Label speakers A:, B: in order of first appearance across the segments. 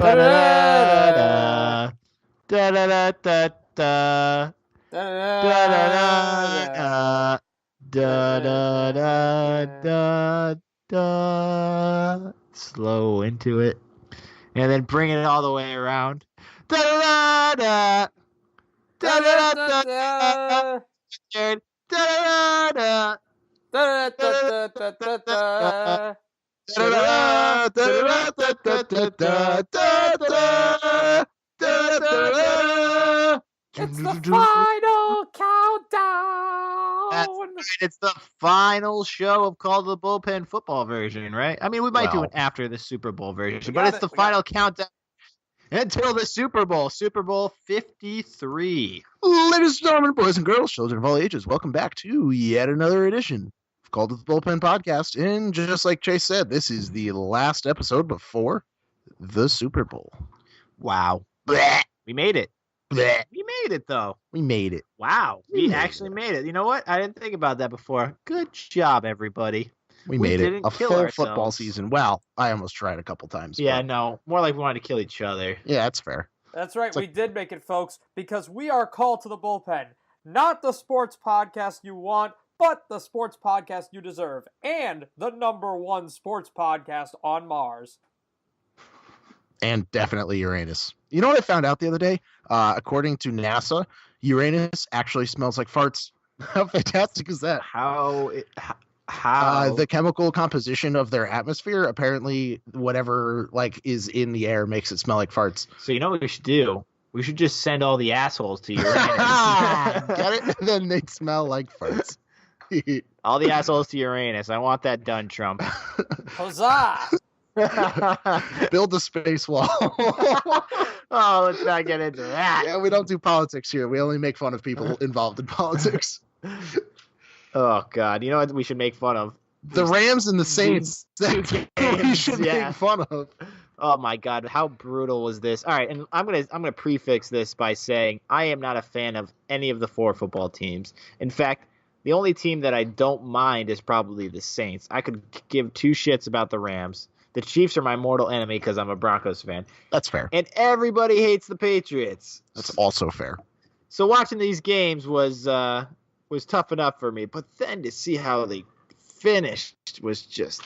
A: Da-da-da-da. Da-da-da-da-da. Da-da-da-da. Da-da-da-da-da. Slow into it. And then bring it all the way around. Da-da-da-da. Da-da-da-da. Da-da-da-da. Da-da-da-da-da-da-da.
B: It's the final countdown.
A: That's right. It's the final show of Call to the Bullpen football version, right? I mean, we might do it after the Super Bowl version, but it's the final countdown until the Super Bowl, Super Bowl 53.
C: Ladies and gentlemen, boys and girls, children of all ages, welcome back to yet another edition of Call to the Bullpen podcast. And just like Chase said, this is the last episode before the Super Bowl.
A: Wow. Blech. We made it. Blech. We made it, though.
C: We made it.
A: Wow. We actually made it. You know what? I didn't think about that before. Good job, everybody.
C: We made it. A full football season. Well, I almost tried a couple times.
A: Yeah, no. More like we wanted to kill each other.
C: Yeah, that's fair.
B: That's right. We did make it, folks, because we are Called to the Bullpen. Not the sports podcast you want, but the sports podcast you deserve. And the #1 sports podcast on Mars.
C: And definitely Uranus. You know what I found out the other day? According to NASA, Uranus actually smells like farts. How fantastic is that?
A: How?
C: The chemical composition of their atmosphere, apparently whatever is in the air makes it smell like farts.
A: So you know what we should do? We should just send all the assholes to Uranus.
C: Get it? And then they'd smell like farts.
A: All the assholes to Uranus. I want that done, Trump.
B: Huzzah!
C: Build a space wall.
A: Oh, let's not get into that.
C: Yeah, we don't do politics here. We only make fun of people involved in politics.
A: Oh, God. You know what we should make fun of?
C: The Rams and the Saints. That's what we should make fun of.
A: Oh, my God. How brutal was this? All right, and I'm gonna prefix this by saying I am not a fan of any of the 4 football teams. In fact, the only team that I don't mind is probably the Saints. I could give 2 shits about the Rams. The Chiefs are my mortal enemy because I'm a Broncos fan.
C: That's fair.
A: And everybody hates the Patriots.
C: That's also fair.
A: So watching these games was tough enough for me, but then to see how they finished was just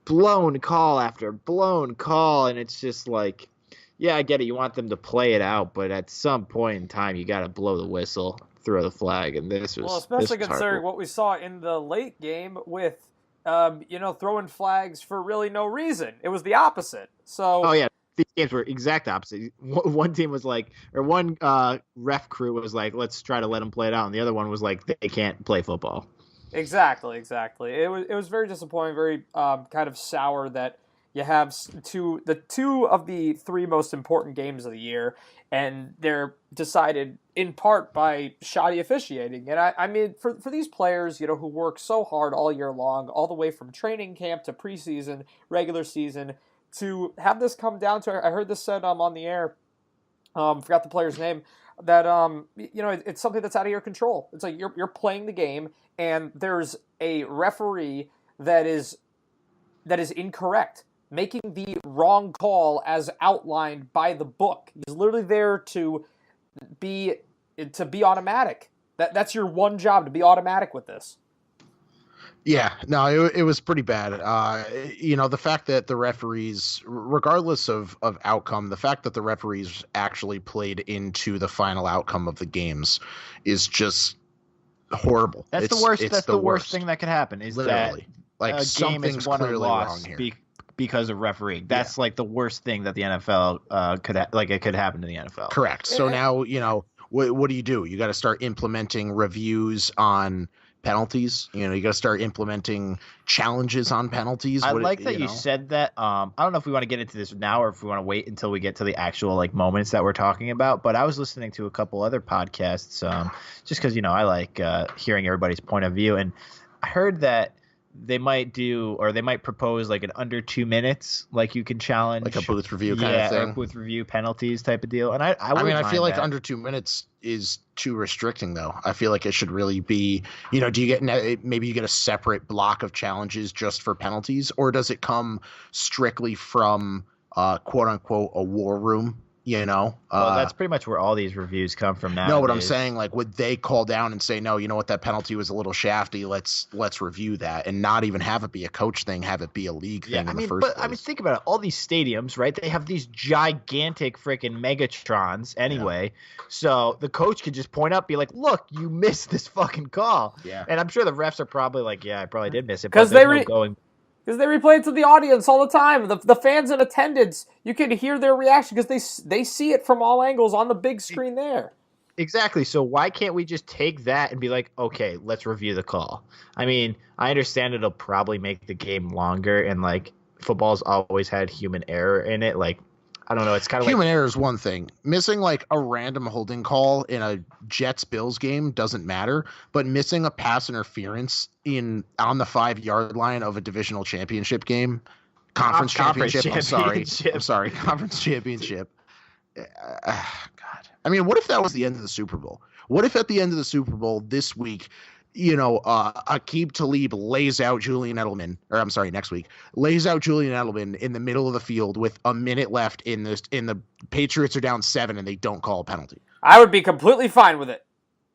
A: blown call after blown call, and it's just like, yeah, I get it. You want them to play it out, but at some point in time, you got to blow the whistle, throw the flag, and this was
B: especially considering what we saw in the late game with throwing flags for really no reason. It was the opposite. So
A: oh yeah, these games were exact opposite. One team was like, or one ref crew was like, let's try to let them play it out, and the other one was like, they can't play football.
B: Exactly. It was very disappointing, very kind of sour that you have two of the 3 most important games of the year, and they're decided in part by shoddy officiating. And I mean, for these players, who work so hard all year long, all the way from training camp to preseason, regular season, to have this come down to, I heard this said on the air, forgot the player's name, that it's something that's out of your control. It's like you're playing the game, and there's a referee that is incorrect, making the wrong call as outlined by the book. He's literally there to be automatic. That's your one job, to be automatic with this.
C: Yeah, no, it was pretty bad. The fact that the referees, regardless of outcome, the fact that the referees actually played into the final outcome of the games is just horrible.
A: That's the worst. That's the worst thing that could happen. Is
C: literally
A: that a game is won or lost because of refereeing. That's like the worst thing that the NFL could happen to the NFL.
C: Correct. So now what do? You got to start implementing reviews on penalties. You got to start implementing challenges on penalties.
A: I like that you said that. I don't know if we want to get into this now or if we want to wait until we get to the actual moments that we're talking about. But I was listening to a couple other podcasts just because I like hearing everybody's point of view, and I heard that they might propose an under 2 minutes, you can challenge
C: a booth review kind of thing,
A: booth review penalties type of deal. And I
C: feel like under 2 minutes is too restricting though. I feel like it should really be, do you get maybe you get a separate block of challenges just for penalties, or does it come strictly from quote unquote a war room.
A: Well, that's pretty much where all these reviews come from now.
C: No, what I'm saying, like, would they call down and say, no, you know what, that penalty was a little shafty. Let's review that, and not even have it be a coach thing, have it be a league thing in the first place.
A: I mean, think about it. All these stadiums, right? They have these gigantic freaking Megatrons anyway. Yeah. So the coach could just point up, be like, look, you missed this fucking call.
C: Yeah.
A: And I'm sure the refs are probably like, yeah, I probably did miss it.
B: Because they replay it to the audience all the time. The fans in attendance, you can hear their reaction because they see it from all angles on the big screen there.
A: Exactly. So why can't we just take that and be like, okay, let's review the call? I mean, I understand it'll probably make the game longer, and like football's always had human error in it. Like, I don't know. It's kind of
C: human error is one thing. Missing like a random holding call in a Jets-Bills game doesn't matter, but missing a pass interference on the 5-yard line of a divisional championship game, conference championship. I'm sorry, conference championship. God, I mean, what if that was the end of the Super Bowl? What if at the end of the Super Bowl this week, Aqib Talib lays out Julian Edelman, next week, lays out Julian Edelman in the middle of the field with a minute left in the Patriots are down 7 and they don't call a penalty.
B: I would be completely fine with it.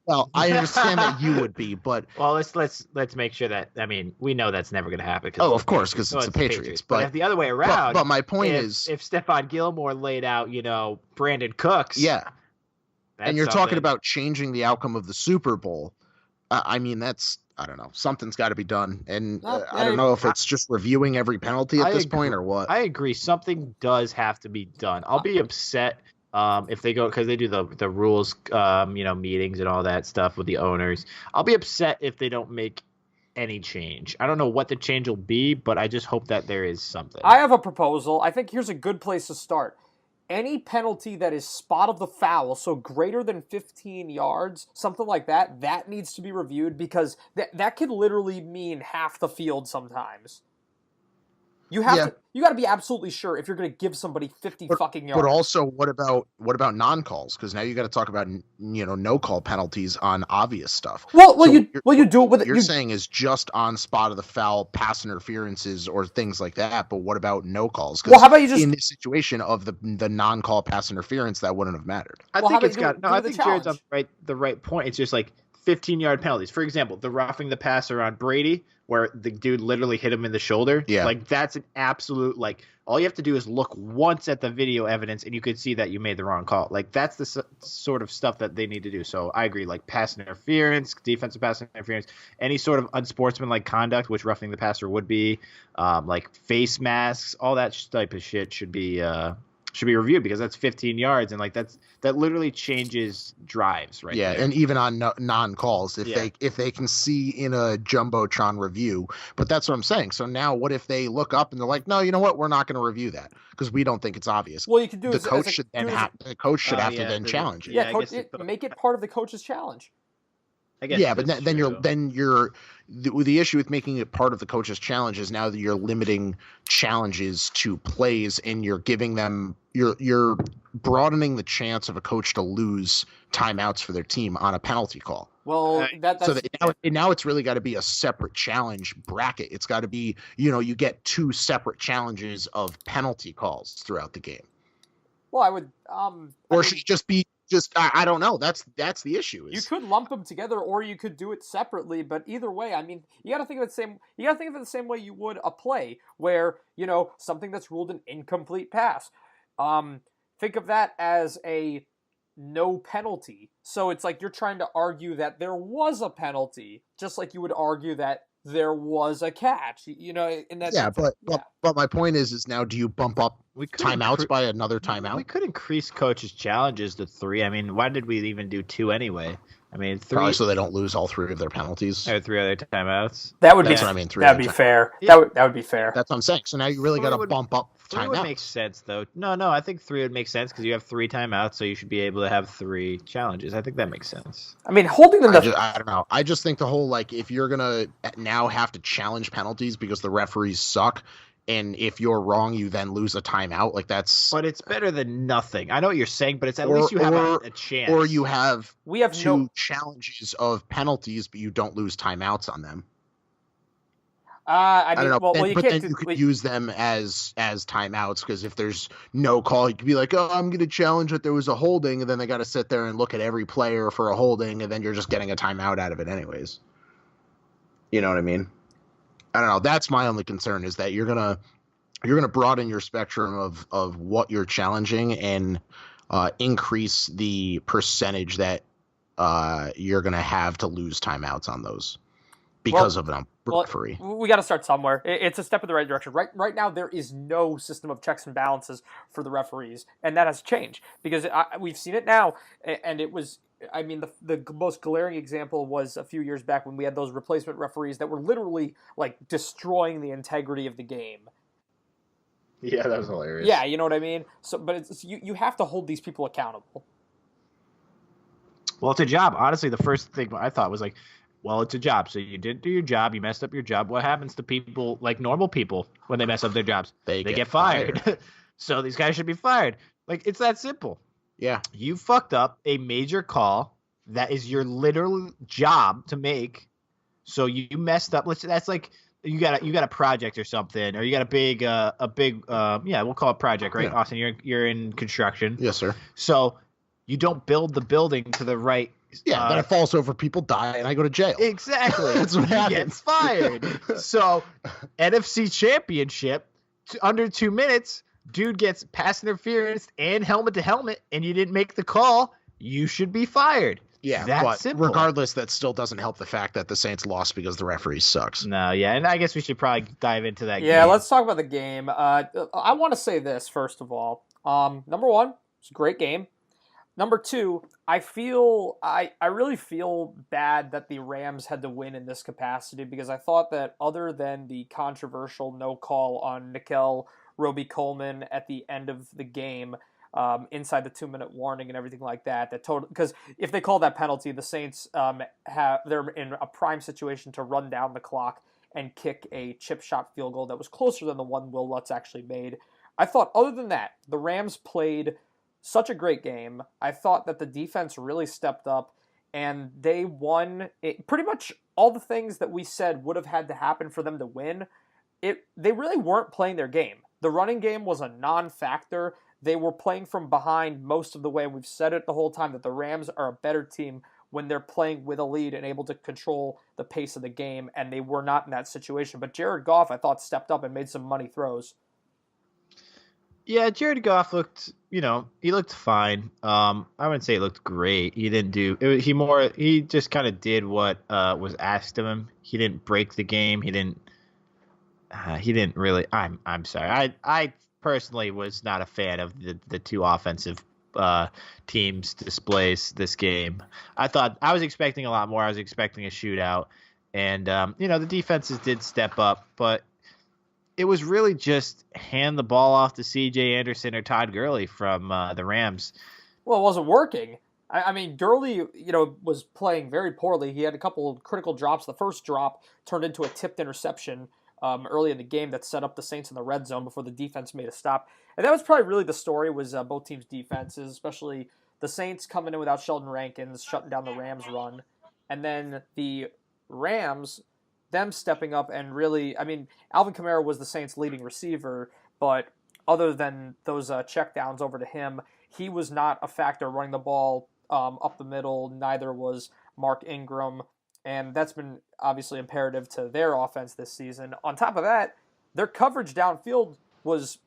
C: Well, I understand that you would be, but
A: well, let's make sure that, I mean, we know that's never going to happen.
C: Of course, because it's the Patriots.
A: But if the other way around,
C: but my point is,
A: if Stephon Gilmore laid out, Brandon Cooks,
C: yeah, and you're talking about changing the outcome of the Super Bowl. I mean, I don't know. Something's got to be done. And I don't know if it's just reviewing every penalty at this point or what.
A: I agree. Something does have to be done. I'll be upset if they go, because they do the rules, meetings and all that stuff with the owners. I'll be upset if they don't make any change. I don't know what the change will be, but I just hope that there is something.
B: I have a proposal. I think here's a good place to start. Any penalty that is spot of the foul, so greater than 15 yards, something like that, that needs to be reviewed, because that could literally mean half the field sometimes. You got to be absolutely sure if you're going to give somebody 50 fucking yards.
C: But also, what about non-calls? Because now you got to talk about no call penalties on obvious stuff.
B: You do it with
C: you're saying is just on spot of the foul, pass interferences or things like that. But what about no calls?
B: Well, how about you just
C: in this situation of the non-call pass interference that wouldn't have mattered?
A: I think Jared's on the right point. It's just like 15-yard penalties. For example, the roughing the passer on Brady, where the dude literally hit him in the shoulder.
C: Yeah.
A: Like, that's an absolute, like, all you have to do is look once at the video evidence and you could see that you made the wrong call. Like, that's the sort of stuff that they need to do. So I agree, like pass interference, defensive pass interference, any sort of unsportsmanlike conduct, which roughing the passer would be, like face masks, all that type of shit should be reviewed, because that's 15 yards, and like that literally changes drives, right?
C: Yeah, there. And even on non-calls, if they can see in a jumbotron review, but that's what I'm saying. So now, what if they look up and they're like, no, you know what, we're not going to review that because we don't think it's obvious.
B: Well, you can do
C: the coach should have to then challenge it.
B: Yeah, make it part of the coach's challenge.
A: I guess.
C: Yeah, but then you're the issue with making it part of the coach's challenge is now that you're limiting challenges to plays, and you're giving them you're broadening the chance of a coach to lose timeouts for their team on a penalty call.
B: Well,
C: now it's really got to be a separate challenge bracket. It's got to be, you get 2 separate challenges of penalty calls throughout the game.
B: Well, I would
C: should it just be I don't know. That's the issue.
B: You could lump them together, or you could do it separately. But either way, I mean, you got to think of it the same. You got to think of it the same way you would a play where something that's ruled an incomplete pass. Think of that as a no penalty. So it's like you're trying to argue that there was a penalty, just like you would argue that there was a catch.
C: But my point is now, do you bump up timeouts by another timeout?
A: We could increase coaches' challenges to 3. I mean, why did we even do 2 anyway? I mean, 3.
C: Probably so they don't lose all 3 of their penalties.
A: Or 3 other timeouts.
B: That's what I
C: mean.
B: 3. That'd be fair. Yeah. That would be fair.
C: That's what I'm saying. So now you really got to bump up timeouts.
A: 3 would make sense, though. No, I think 3 would make sense because you have 3 timeouts, so you should be able to have 3 challenges. I think that makes sense.
B: I mean, holding them.
C: I don't know. I just think the whole, like, if you're gonna now have to challenge penalties because the referees suck, and if you're wrong, you then lose a timeout. Like, that's.
A: But it's better than nothing. I know what you're saying, but it's at least you have a chance.
C: Or you have 2 challenges of penalties, but you don't lose timeouts on them.
B: I
C: don't know.
B: well, you
C: but
B: can't.
C: then you could use them as timeouts, because if there's no call, you could be like, oh, I'm going to challenge that there was a holding, and then they got to sit there and look at every player for a holding, and then you're just getting a timeout out of it anyways. You know what I mean? I don't know. That's my only concern, is that you're gonna broaden your spectrum of what you're challenging, and increase the percentage that you're gonna have to lose timeouts on those because of an referee.
B: We got to start somewhere. It's a step in the right direction. Right now, there is no system of checks and balances for the referees, and that has changed because we've seen it now, and it was. I mean, the most glaring example was a few years back when we had those replacement referees that were literally like destroying the integrity of the game.
A: Yeah, that was hilarious.
B: Yeah, you know what I mean? So, but you have to hold these people accountable.
D: Well, it's a job. Honestly, the first thing I thought was like, well, it's a job. So you didn't do your job. You messed up your job. What happens to people, like normal people, when they mess up their jobs? They get fired. So these guys should be fired. Like, it's that simple.
C: Yeah.
D: You fucked up a major call that is your literal job to make. So you messed up. That's like you got a project or something, or you got a big we'll call it project, right? Yeah. Austin, you're in construction.
C: Yes, sir.
D: So you don't build the building to the right.
C: Yeah, then it falls over, people die, and I go to jail.
D: Exactly.
C: That's what happens.
D: You get fired. So NFC Championship, under 2 minutes. Dude gets pass interference and helmet to helmet, and you didn't make the call, you should be fired.
C: Yeah,
D: that's simple.
C: Regardless, that still doesn't help the fact that the Saints lost because the referee sucks.
D: No, yeah, and I guess we should probably dive into that game.
B: Yeah, let's talk about the game. I want to say this, first of all. Number one, it's a great game. Number two, I really feel bad that the Rams had to win in this capacity, because I thought that other than the controversial no call on Nickel Roby-Coleman at the end of the game, inside the 2-minute warning and everything like that, because if they call that penalty, the Saints they're in a prime situation to run down the clock and kick a chip shot field goal that was closer than the one Will Lutz actually made. I thought, other than that, the Rams played such a great game. I thought that the defense really stepped up, and they won pretty much all the things that we said would have had to happen for them to win. They really weren't playing their game. The running game was a non-factor. They were playing from behind most of the way. We've said it the whole time that the Rams are a better team when they're playing with a lead and able to control the pace of the game, and they were not in that situation. But Jared Goff, I thought, stepped up and made some money throws.
D: Yeah, Jared Goff looked, he looked fine. I wouldn't say he looked great. He didn't do it. He just kind of did what was asked of him. He didn't break the game. He didn't really. I'm sorry. I personally was not a fan of the two offensive teams' displays this game. I thought I was expecting a lot more. I was expecting a shootout, and the defenses did step up, but it was really just hand the ball off to C.J. Anderson or Todd Gurley from the Rams.
B: Well, it wasn't working. I mean, Gurley, was playing very poorly. He had a couple of critical drops. The first drop turned into a tipped interception early in the game that set up the Saints in the red zone before the defense made a stop. And that was probably really the story, was both teams' defenses, especially the Saints coming in without Sheldon Rankins, shutting down the Rams' run. And then the Rams, them stepping up and really, Alvin Kamara was the Saints' leading receiver, but other than those checkdowns over to him, he was not a factor running the ball up the middle. Neither was Mark Ingram. And that's been obviously imperative to their offense this season. On top of that, their coverage downfield was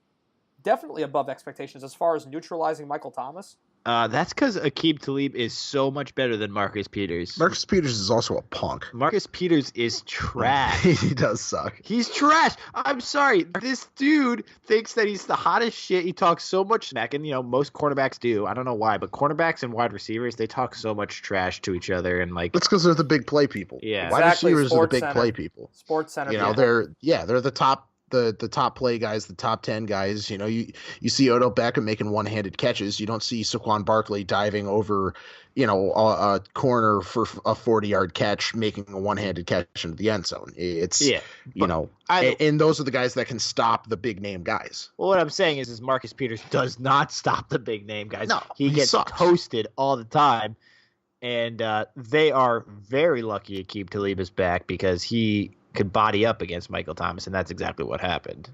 B: definitely above expectations as far as neutralizing Michael Thomas.
D: That's because Aqib Talib is so much better than Marcus Peters.
C: Marcus Peters is also a punk.
D: Marcus Peters is trash.
C: He does suck.
D: He's trash. I'm sorry. This dude thinks that he's the hottest shit. He talks so much smack, and most cornerbacks do. I don't know why, but cornerbacks and wide receivers, they talk so much trash to each other, and
C: that's because they're the big play people.
D: Yeah,
C: wide receivers are the big play people.
B: Sports Center.
C: They're the top. The top play guys, the top 10 guys. You see Odell Beckham making one-handed catches. You don't see Saquon Barkley diving over, a corner for a 40-yard catch, making a one-handed catch into the end zone. And those are the guys that can stop the big name guys.
D: Well, what I'm saying is Marcus Peters does not stop the big name guys.
C: No,
D: he gets toasted all the time, and they are very lucky Aqib Talib is back, because he could body up against Michael Thomas, and that's exactly what happened.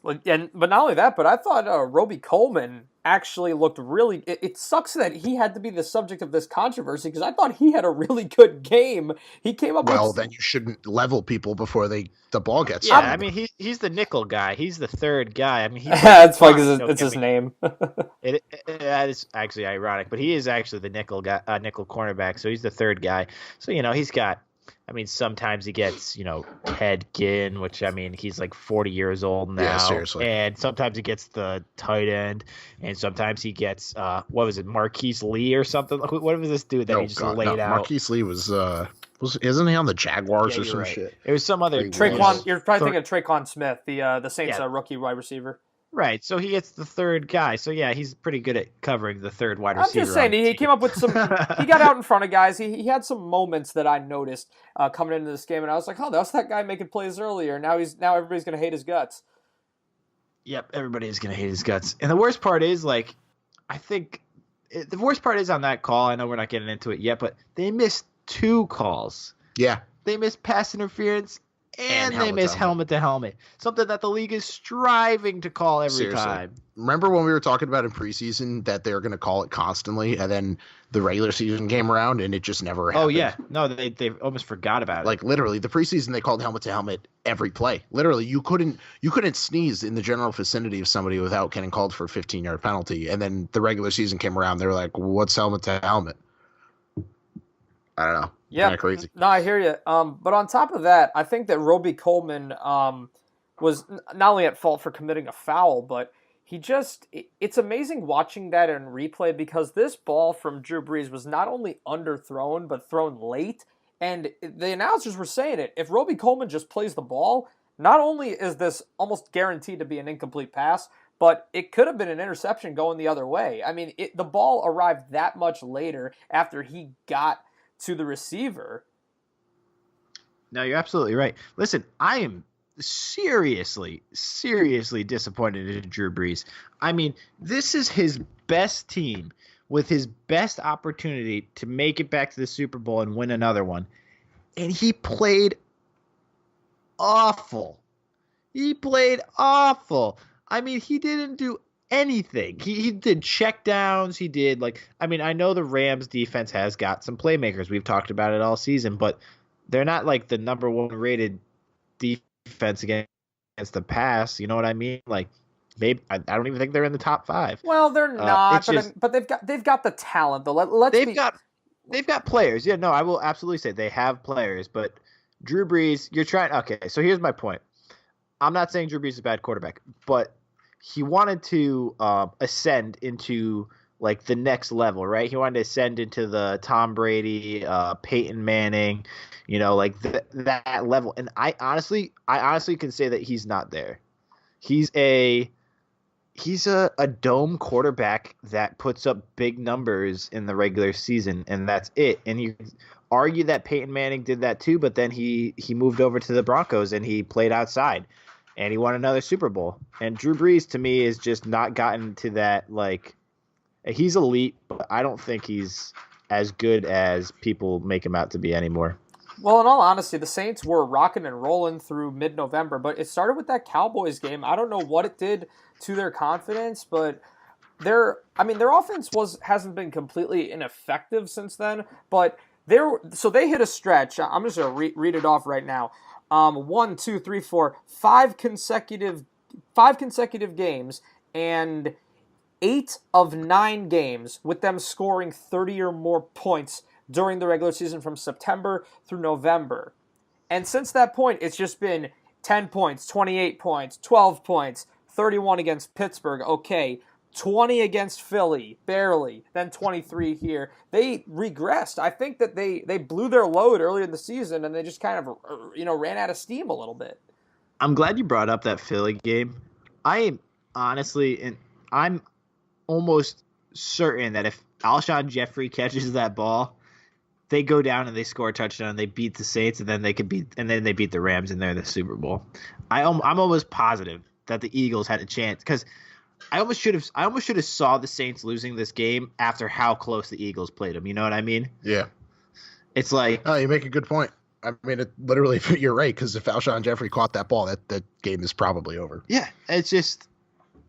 B: But not only that, but I thought Roby Coleman actually looked really. It sucks that he had to be the subject of this controversy because I thought he had a really good game. He came up.
C: Well, then you shouldn't level people before the ball gets.
D: Yeah,
C: started.
D: I mean he's the nickel guy. He's the third guy. I mean
B: that's funny because it's his name.
D: It is actually ironic, but he is actually the nickel guy, nickel cornerback. So he's the third guy. So he's got. I mean, sometimes he gets, Ted Ginn, which, I mean, he's like 40 years old now.
C: Yeah, seriously.
D: And sometimes he gets the tight end. And sometimes he gets, what was it, Marquise Lee or something? What was this dude that he just laid out?
C: Marquise Lee isn't he on the Jaguars or some
D: right.
C: shit?
D: It was some other.
B: You're probably thinking of Traquan Smith, the Saints rookie wide receiver.
D: Right, so he gets the third guy. So, yeah, he's pretty good at covering the third wide receiver.
B: I'm just saying, he came up with some... he got out in front of guys. He had some moments that I noticed coming into this game, and I was like, oh, that was that guy making plays earlier. Now everybody's going to hate his guts.
D: Yep, everybody's going to hate his guts. And the worst part is, the worst part is on that call, I know we're not getting into it yet, but they missed 2 calls.
C: Yeah.
D: They missed pass interference and they miss helmet to helmet. Something that the league is striving to call every time.
C: Remember when we were talking about in preseason that they're going to call it constantly, and then the regular season came around and it just never happened?
D: Oh, yeah. No, they almost forgot about it.
C: Like, literally, the preseason they called helmet to helmet every play. Literally, you couldn't sneeze in the general vicinity of somebody without getting called for a 15-yard penalty. And then the regular season came around. They were like, what's helmet to helmet? I don't know.
B: Yeah,
C: crazy.
B: No, I hear you. But on top of that, I think that Roby Coleman was not only at fault for committing a foul, but it's amazing watching that in replay because this ball from Drew Brees was not only underthrown, but thrown late. And the announcers were saying it. If Roby Coleman just plays the ball, not only is this almost guaranteed to be an incomplete pass, but it could have been an interception going the other way. I mean, the ball arrived that much later after he got to the receiver.
D: No, you're absolutely right. Listen, I am seriously disappointed in Drew Brees. I mean, this is his best team with his best opportunity to make it back to the Super Bowl and win another one. And he played awful. I mean, he didn't do anything. He did check downs. He did I know the Rams defense has got some playmakers. We've talked about it all season, but they're not like the number 1 rated defense against the pass. You know what I mean? Like maybe I don't even think they're in the top 5.
B: Well, they're not, but they've got the talent though. They've
D: got players. Yeah, no, I will absolutely say they have players, but Drew Brees, you're trying. Okay, so here's my point. I'm not saying Drew Brees is a bad quarterback, but he wanted to ascend into the next level, right? He wanted to ascend into the Tom Brady, Peyton Manning, that level. And I honestly can say that he's not there. He's a dome quarterback that puts up big numbers in the regular season, and that's it. And you argue that Peyton Manning did that too, but then he moved over to the Broncos and he played outside. And he won another Super Bowl. And Drew Brees, to me, is just not gotten to that, he's elite, but I don't think he's as good as people make him out to be anymore.
B: Well, in all honesty, the Saints were rocking and rolling through mid-November, but it started with that Cowboys game. I don't know what it did to their confidence, but their offense hasn't been completely ineffective since then, but they hit a stretch. I'm just going to read it off right now. 1, 2, 3, 4, 5 consecutive games, and 8 of 9 games with them scoring 30 or more points during the regular season from September through November. And since that point, it's just been 10 points, 28 points, 12 points, 31 against Pittsburgh, okay, 20 against Philly, barely, then 23 here. They regressed. I think that they blew their load earlier in the season, and they just kind of ran out of steam a little bit.
D: I'm glad you brought up that Philly game. I am honestly, and I'm almost certain that if Alshon Jeffrey catches that ball, they go down and they score a touchdown, and they beat the Saints, and then they beat the Rams, and they're in the Super Bowl. I'm almost positive that the Eagles had a chance because I almost should have saw the Saints losing this game after how close the Eagles played them. You know what I mean?
C: Yeah.
D: It's like,
C: oh, you make a good point. I mean, literally, you're right, because if Alshon Jeffrey caught that ball, that game is probably over.
A: Yeah, it's just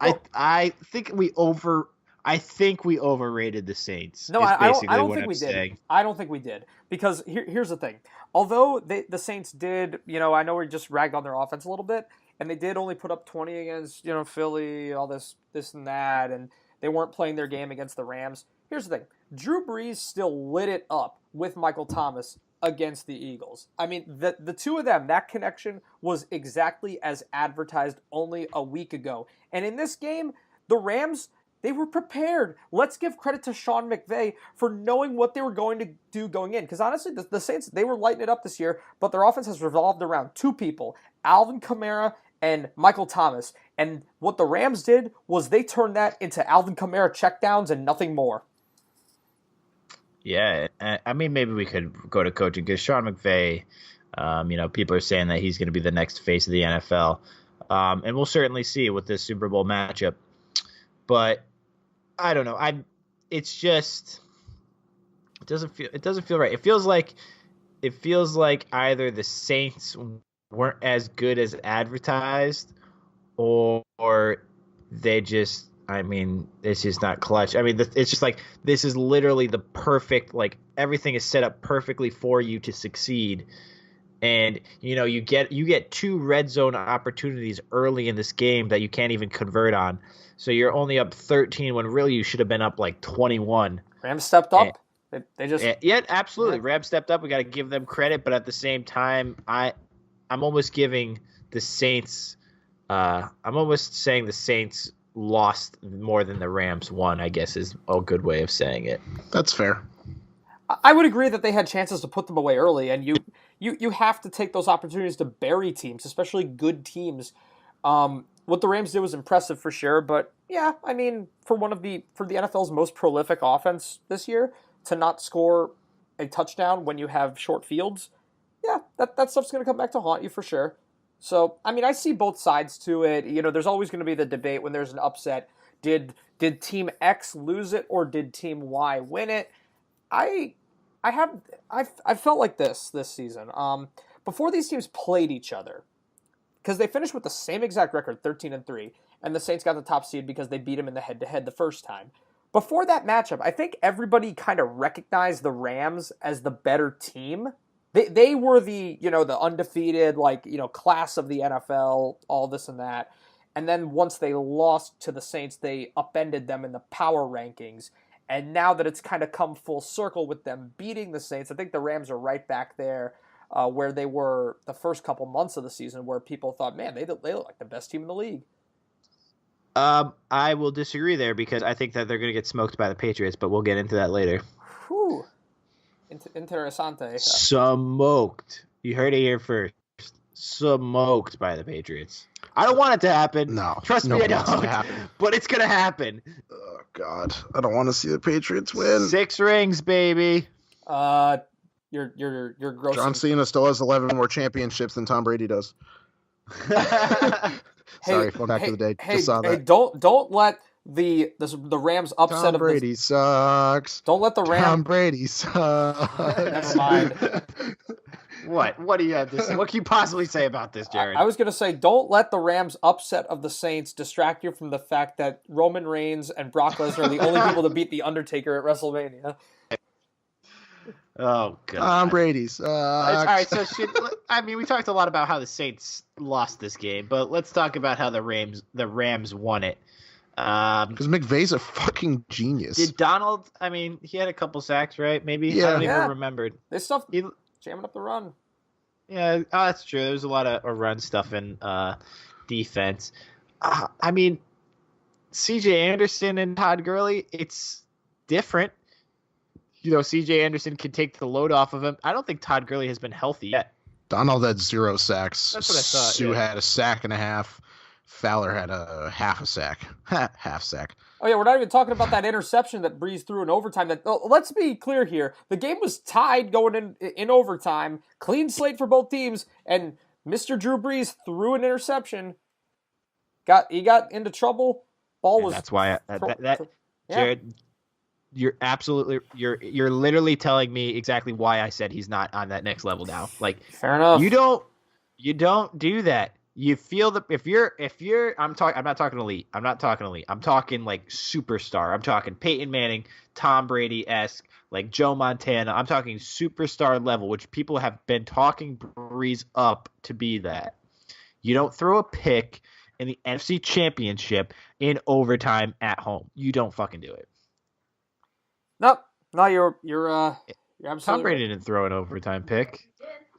A: I think we overrated the Saints.
B: No, I don't think we did. I don't think we did, because here's the thing. Although the Saints did, I know we just ragged on their offense a little bit, and they did only put up 20 against Philly, all this and that, and they weren't playing their game against the Rams. Here's the thing. Drew Brees still lit it up with Michael Thomas against the Eagles. I mean, the two of them, that connection was exactly as advertised only a week ago. And in this game, the Rams, they were prepared. Let's give credit to Sean McVay for knowing what they were going to do going in. Because honestly, the Saints, they were lighting it up this year, but their offense has revolved around two people, Alvin Kamara and Michael Thomas. And what the Rams did was they turned that into Alvin Kamara checkdowns and nothing more.
A: Yeah, I mean, maybe we could go to coaching, because Sean McVay, people are saying that he's going to be the next face of the NFL. And we'll certainly see with this Super Bowl matchup. But I don't know. It's just it doesn't feel right. It feels like either the Saints weren't as good as advertised, or they just, I mean, it's just not clutch. I mean, it's just like, this is literally the perfect, like, everything is set up perfectly for you to succeed. And, you get two red zone opportunities early in this game that you can't even convert on. So you're only up 13 when really you should have been up like 21.
B: Rams stepped up. They just...
A: Yeah, absolutely. Yeah. Rams stepped up. We got to give them credit. But at the same time, I'm almost giving the Saints I'm almost saying the Saints lost more than the Rams won, I guess is a good way of saying it.
C: That's fair.
B: I would agree that they had chances to put them away early, and you have to take those opportunities to bury teams, especially good teams. What the Rams did was impressive for sure, but yeah, I mean, for the NFL's most prolific offense this year, to not score a touchdown when you have short fields, yeah, that stuff's going to come back to haunt you for sure. So, I mean, I see both sides to it. There's always going to be the debate when there's an upset. Did Team X lose it, or did Team Y win it? I felt like this season. Before these teams played each other, because they finished with the same exact record, 13-3, and the Saints got the top seed because they beat them in the head-to-head the first time. Before that matchup, I think everybody kind of recognized the Rams as the better team. They were the undefeated, class of the NFL, all this and that. And then once they lost to the Saints, they upended them in the power rankings. And now that it's kind of come full circle with them beating the Saints, I think the Rams are right back there where they were the first couple months of the season, where people thought, man, they look like the best team in the league.
A: I will disagree there, because I think that they're going to get smoked by the Patriots, but we'll get into that later.
B: Whew. Interessante.
A: Smoked. You heard it here first. Smoked by the Patriots. I don't want it to happen.
C: No.
A: Trust me, I don't. But it's going to happen.
C: Oh, God. I don't want to see the Patriots win.
A: 6 rings, baby.
B: You're gross.
C: John Cena still has 11 more championships than Tom Brady does. Sorry, back to the day. Just saw that.
B: Don't let the Rams upset
C: Tom Brady sucks.
B: Don't let the Rams.
C: Tom Brady sucks.
B: Never mind.
A: What do you have to say? What can you possibly say about this, Jared?
B: I was going to say, don't let the Rams upset of the Saints distract you from the fact that Roman Reigns and Brock Lesnar are the only people to beat The Undertaker at WrestleMania.
A: Oh, God.
C: Tom Brady sucks.
A: All right, so we talked a lot about how the Saints lost this game, but let's talk about how the Rams won it.
C: Because McVay's a fucking genius.
A: Did Donald, he had a couple sacks, right? Maybe? Yeah. I don't even remember.
B: This stuff, jamming up the run.
A: Yeah, that's true. There's a lot of run stuff in defense. C.J. Anderson and Todd Gurley, it's different. C.J. Anderson can take the load off of him. I don't think Todd Gurley has been healthy yet.
C: Donald had 0 sacks.
A: That's what I thought.
C: Sue had a sack and a half. Fowler had a half a sack. Half sack.
B: Oh, yeah, we're not even talking about that interception that Breeze threw in overtime. Let's be clear here. The game was tied going in overtime. Clean slate for both teams. And Mr. Drew Brees threw an interception. He got into trouble. Ball was...
A: That's why Jared...
D: you're literally telling me exactly why I said he's not on that next level now. Like,
B: Fair enough.
D: you don't do that. You feel that if you're I'm not talking elite. I'm not talking elite. I'm talking like superstar. I'm talking Peyton Manning, Tom Brady-esque, like Joe Montana. I'm talking superstar level, which people have been talking Breeze up to be that. You don't throw a pick in the NFC Championship in overtime at home. You don't fucking do it.
B: Nope. No, you're absolutely
D: Tom Brady
B: right.
D: didn't throw an overtime pick.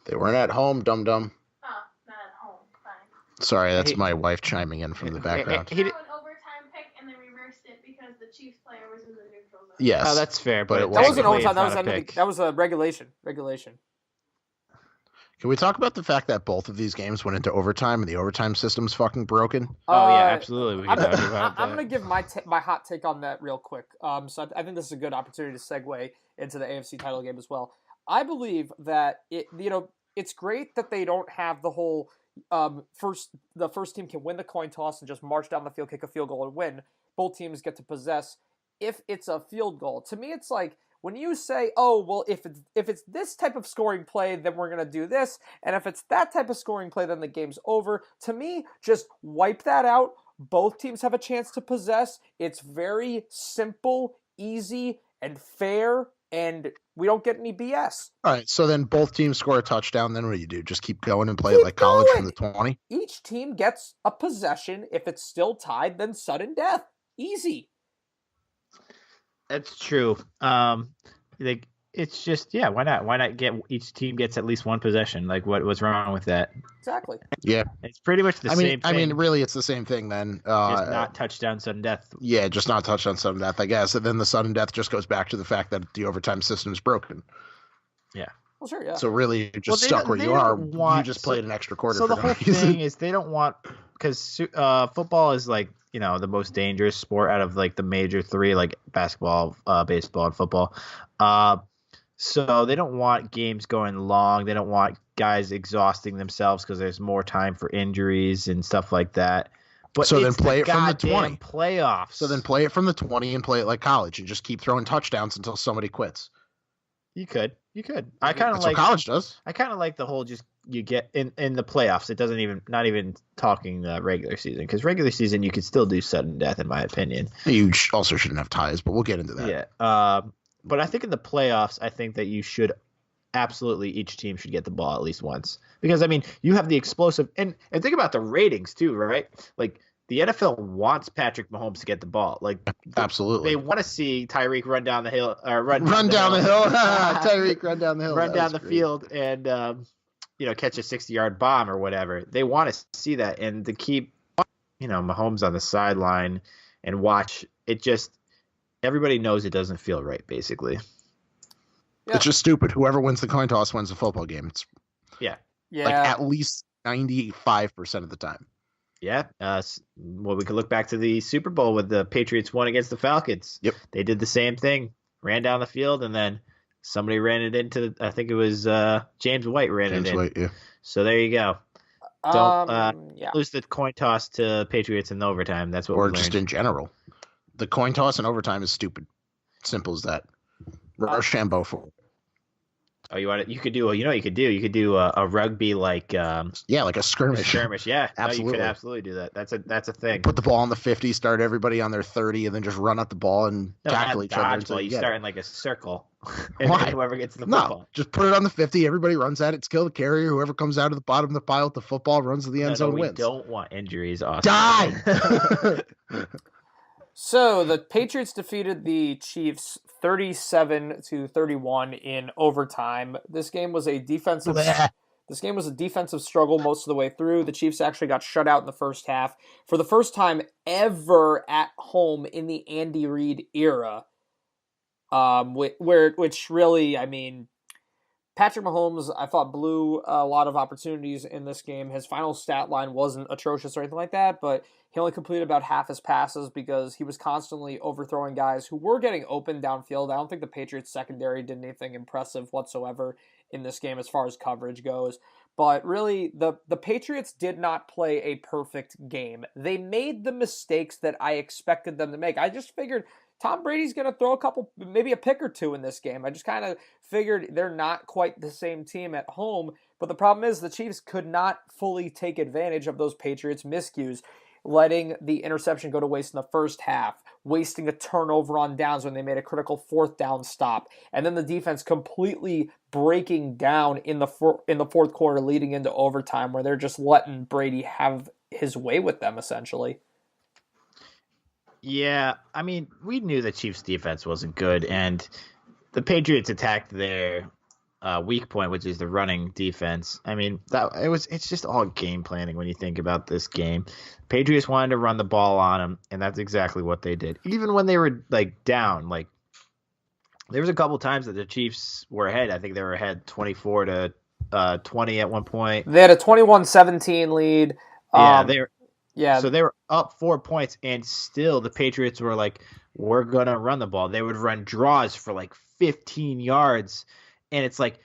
C: They weren't at home, dum-dum.
E: Oh, not at home. Fine.
C: Sorry, that's
D: He-
C: my wife chiming in from the background.
D: He
E: Threw
D: did-
E: an overtime pick and then reversed it because the Chiefs player was in the neutral zone.
C: Yes.
D: Oh, that's fair,
C: But
D: but
C: it
B: That wasn't
C: technically
B: overtime. That
D: it's
B: was
D: not a
B: end of
D: pick.
B: that was a regulation.
C: Can we talk about the fact that both of these games went into overtime and the overtime system's fucking broken?
D: Oh yeah, absolutely. We can talk about
B: I'm
D: that.
B: going to give my hot take on that real quick. So I think this is a good opportunity to segue into the AFC title game as well. I believe that it's great that they don't have the whole the first team can win the coin toss and just march down the field, kick a field goal, and win. Both teams get to possess if it's a field goal. To me, it's like when you say, "Oh, well, if it's this type of scoring play, then we're gonna do this, and if it's that type of scoring play, then the game's over." To me, just wipe that out. Both teams have a chance to possess. It's very simple, easy, and fair, and we don't get any BS.
C: All right, so then both teams score a touchdown. Then what do you do? Just keep going and play
B: Keep
C: it like college
B: going.
C: from the 20?
B: Each team gets a possession. If it's still tied, then sudden death. Easy.
D: That's true. Like it's just why not? Why not get each team gets at least one possession? Like what's wrong with that?
B: Exactly.
C: Yeah.
D: It's pretty much the same thing.
C: I mean, really, it's the same thing then.
D: just not touchdown, sudden death.
C: Yeah, just not touchdown sudden death, I guess. And then the sudden death just goes back to the fact that the overtime system is broken.
B: Well, sure, yeah.
C: So really, you're just
D: Well,
C: stuck where
D: they
C: you are.
D: don't want-
C: You just played an extra quarter
D: So
C: for
D: the
C: no
D: whole
C: reason.
D: thing is they don't want because football is like the most dangerous sport out of like the major three, like basketball, baseball, and football. So they don't want games going long. They don't want guys exhausting themselves because there's more time for injuries and stuff like that. But
C: So then
D: it's
C: play
D: the
C: it from the
D: goddamn
C: 20.
D: playoffs.
C: So then play it from the 20 and play it like college and just keep throwing touchdowns until somebody quits.
D: you could. I kind of
C: That's
D: like
C: what college does.
D: I kind of like the whole just you get in the playoffs. It doesn't even not even talking the regular season because regular season you could still do sudden death in my opinion.
C: You also shouldn't have ties, but we'll get into that.
D: Yeah. But I think in the playoffs, I think that you should absolutely each team should get the ball at least once because I mean you have the explosive and think about the ratings too, right? Like the NFL wants Patrick Mahomes to get the ball. Like
C: Absolutely.
D: they want to see Tyreek run down the hill or
C: Run down the hill. Tyreek, run down the hill.
D: run
C: That
D: down
C: was
D: the
C: great.
D: field and catch a 60-yard bomb or whatever. They want to see that and to keep Mahomes on the sideline and watch it. Just everybody knows it doesn't feel right, basically.
B: Yeah.
C: It's just stupid. Whoever wins the coin toss wins the football game. It's
B: Yeah.
C: like at least 95% of the time.
D: Yeah. Well, we could look back to the Super Bowl with the Patriots won against the Falcons.
C: Yep.
D: They did the same thing. Ran down the field, and then somebody ran it into, I think it was James White ran it in.
C: White, yeah.
D: So there you go. Don't
B: yeah.
D: lose the coin toss to Patriots in overtime. That's what
C: Or
D: we
C: just
D: learned.
C: in general. The coin toss in overtime is stupid. Simple as that. Rochambeau for it.
D: Oh, you want it? You could do. You could do. You could do a rugby like
C: Yeah, like a skirmish.
D: skirmish. Yeah, No, you
C: Absolutely.
D: could absolutely do that. That's a thing.
C: Put the ball on the 50, start everybody on their 30, and then just run at the ball and
D: No,
C: tackle
D: not
C: each other.
D: dodgeball.
C: until
D: You
C: get
D: start
C: it.
D: in like a circle, and
C: Why?
D: then whoever gets the
C: No,
D: football.
C: just put it on the 50. Everybody runs at it. Skill the carrier. Whoever comes out of the bottom of the pile with the football runs to the end zone
D: we
C: wins.
D: don't want injuries. Austin.
C: Die!
B: So the Patriots defeated the Chiefs 37-31 in overtime. This game was a defensive struggle most of the way through. The Chiefs actually got shut out in the first half for the first time ever at home in the Andy Reid era. Which really, I mean, Patrick Mahomes, I thought, blew a lot of opportunities in this game. His final stat line wasn't atrocious or anything like that, but he only completed about half his passes because he was constantly overthrowing guys who were getting open downfield. I don't think the Patriots secondary did anything impressive whatsoever in this game as far as coverage goes. But really, the Patriots did not play a perfect game. They made the mistakes that I expected them to make. I just figured Tom Brady's going to throw maybe a pick or two in this game. I just kind of figured they're not quite the same team at home. But the problem is the Chiefs could not fully take advantage of those Patriots miscues, letting the interception go to waste in the first half, wasting a turnover on downs when they made a critical fourth down stop, and then the defense completely breaking down in the fourth quarter leading into overtime where they're just letting Brady have his way with them, essentially.
D: Yeah, I mean, we knew the Chiefs' defense wasn't good, and the Patriots attacked their weak point, which is the running defense. I mean, it's just all game planning when you think about this game. Patriots wanted to run the ball on them, and that's exactly what they did. Even when they were down, there was a couple times that the Chiefs were ahead. I think they were ahead 24-20 at one point.
B: They had a 21-17 lead.
D: So they were up 4 points, and still the Patriots were like, we're going to run the ball. They would run draws for 15 yards. And it's like,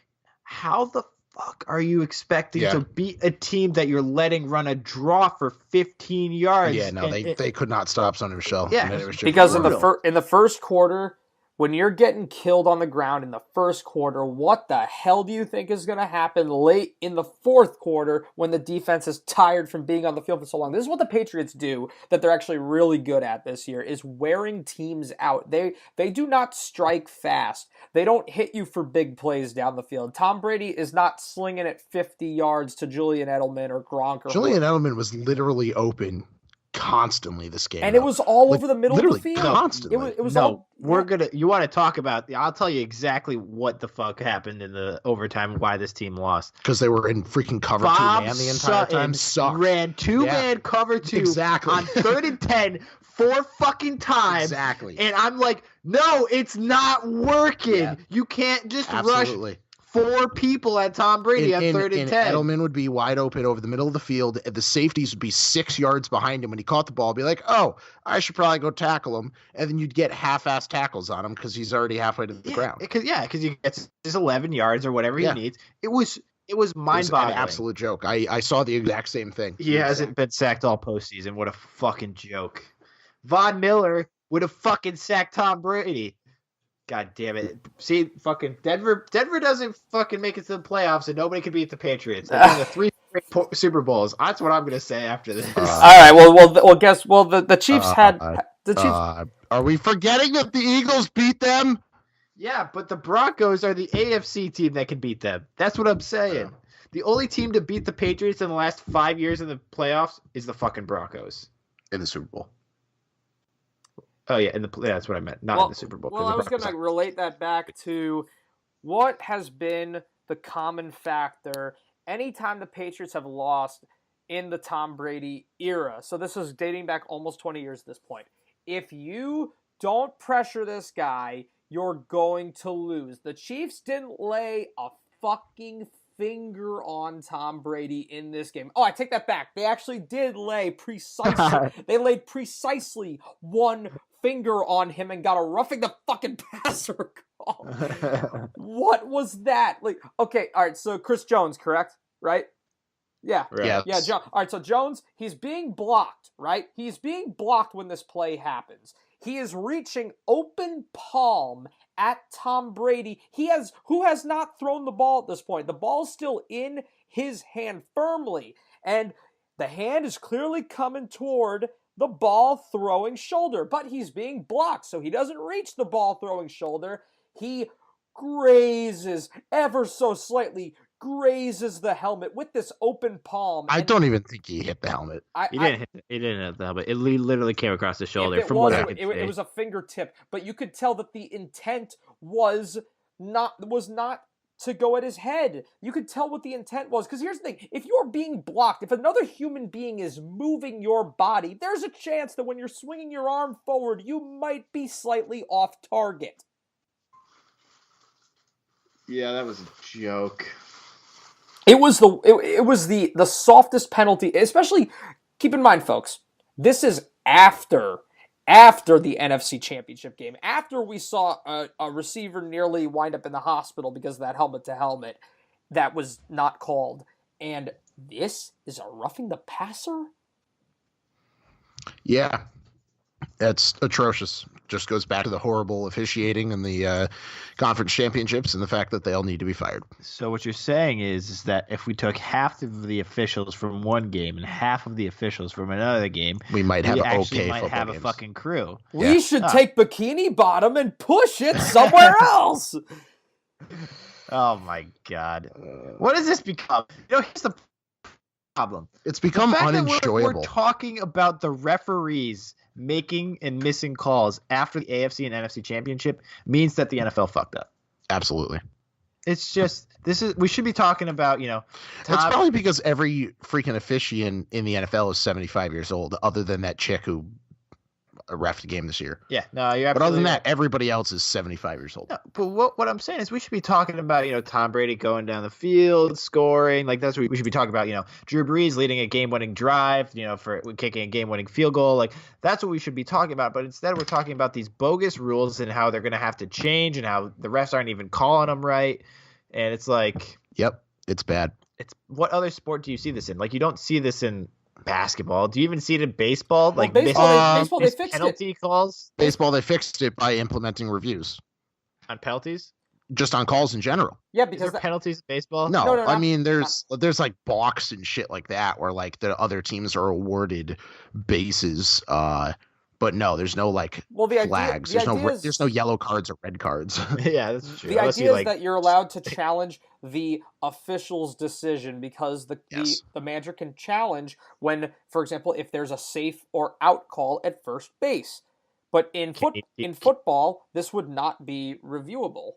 D: how the fuck are you expecting to beat a team that you're letting run a draw for 15 yards?
C: Yeah, no, they could not stop Sonny Michel.
B: Yeah, because in the first quarter, when you're getting killed on the ground in the first quarter, what the hell do you think is going to happen late in the fourth quarter when the defense is tired from being on the field for so long? This is what the Patriots do that they're actually really good at this year, is wearing teams out. They do not strike fast. They don't hit you for big plays down the field. Tom Brady is not slinging it 50 yards to Julian Edelman or Gronk.
C: Julian Edelman was literally open constantly this game,
B: and it was all over the middle of the field.
C: Constantly.
B: It was
D: you want to talk about? I'll tell you exactly what the fuck happened in the overtime and why this team lost.
C: Because they were in freaking cover 2 man the entire time. Sucked.
D: Ran 2-man cover 2 on 3rd and 10 4 fucking times.
C: Exactly.
D: And I'm like, no, it's not working. Yeah. You can't just rush 4 people at Tom Brady on 3rd and 10.
C: Edelman would be wide open over the middle of the field. The safeties would be 6 yards behind him when he caught the ball. Be like, oh, I should probably go tackle him. And then you'd get half-ass tackles on him because he's already halfway to the ground.
D: Because he gets his 11 yards or whatever he needs. It was mind-boggling.
C: An absolute joke. I saw the exact same thing.
D: He hasn't been sacked all postseason. What a fucking joke. Von Miller would have fucking sacked Tom Brady. God damn it. See, fucking Denver doesn't fucking make it to the playoffs, and nobody can beat the Patriots. They won the 3 Super Bowls. That's what I'm going to say after this.
B: All right, the Chiefs
C: are we forgetting that the Eagles beat them?
D: Yeah, but the Broncos are the AFC team that can beat them. That's what I'm saying. The only team to beat the Patriots in the last 5 years in the playoffs is the fucking Broncos.
C: In the Super Bowl.
D: Oh, yeah, that's what I meant. Not in the Super Bowl.
B: Well, I was going to relate that back to what has been the common factor anytime the Patriots have lost in the Tom Brady era. So this is dating back almost 20 years at this point. If you don't pressure this guy, you're going to lose. The Chiefs didn't lay a fucking finger on Tom Brady in this game. Oh, I take that back. They actually did lay precisely. They laid precisely one finger on him and got a roughing the fucking passer call. What was that? Okay, all right. So Chris Jones, correct? Right? Yeah.
C: Right.
B: Yeah. All right. So Jones, he's being blocked. Right? He's being blocked when this play happens. He is reaching open palm at Tom Brady. Who has not thrown the ball at this point. The ball's still in his hand firmly, and the hand is clearly coming toward the ball throwing shoulder, but he's being blocked, so he doesn't reach the ball throwing shoulder. He grazes ever so slightly, grazes the helmet with this open palm.
C: I don't even think he hit the helmet.
D: He didn't hit the helmet. It literally came across the shoulder. It
B: was a fingertip, but you could tell that the intent was not to go at his head. You could tell what the intent was, because here's the thing. If you're being blocked, if another human being is moving your body, there's a chance that when you're swinging your arm forward, you might be slightly off target.
D: Yeah, that was a joke.
B: It was the softest penalty, especially, keep in mind, folks, this is after the NFC Championship game, after we saw a receiver nearly wind up in the hospital because of that helmet-to-helmet that was not called. And this is a roughing the passer?
C: Yeah. That's atrocious. Just goes back to the horrible officiating and the conference championships and the fact that they all need to be fired.
D: So what you're saying is that if we took half of the officials from one game and half of the officials from another game,
C: we might have
D: a
C: games.
D: fucking crew.
B: We should take Bikini Bottom and push it somewhere else.
D: Oh my God. What does this become? Here's the problem.
C: It's become
D: the fact
C: unenjoyable.
D: That we're talking about the referees making and missing calls after the AFC and NFC championship means that the NFL fucked up.
C: Absolutely.
D: It's just we should be talking about,
C: It's probably because every freaking officiant in the NFL is 75 years old, other than that chick who reffed the game this year.
D: Yeah, no, you're absolutely
C: But other than
D: right.
C: that, everybody else is 75 years old.
D: No, but what I'm saying is we should be talking about, Tom Brady going down the field, scoring. Like, that's what we should be talking about, Drew Brees leading a game-winning drive, for kicking a game-winning field goal. Like, that's what we should be talking about. But instead we're talking about these bogus rules and how they're going to have to change and how the refs aren't even calling them right. And it's like...
C: Yep, it's bad.
D: What other sport do you see this in? Like, you don't see this in basketball. Do you even see it in baseball?
B: Well,
D: Like
B: baseball, they fixed
D: penalty
B: it.
D: calls
C: Baseball, they fixed it by implementing reviews.
D: on penalties.
C: Just on calls in general.
B: Yeah,
D: Is
B: because
D: there penalties in baseball?
C: No,
B: No,
C: I mean there's like balks and shit like that where like the other teams are awarded bases. But no, there's no like flags. There's no yellow cards or red cards.
D: Yeah, that's true.
B: The idea is that you're allowed to challenge the official's decision because the manager can challenge when, for example, if there's a safe or out call at first base. But in football, this would not be reviewable.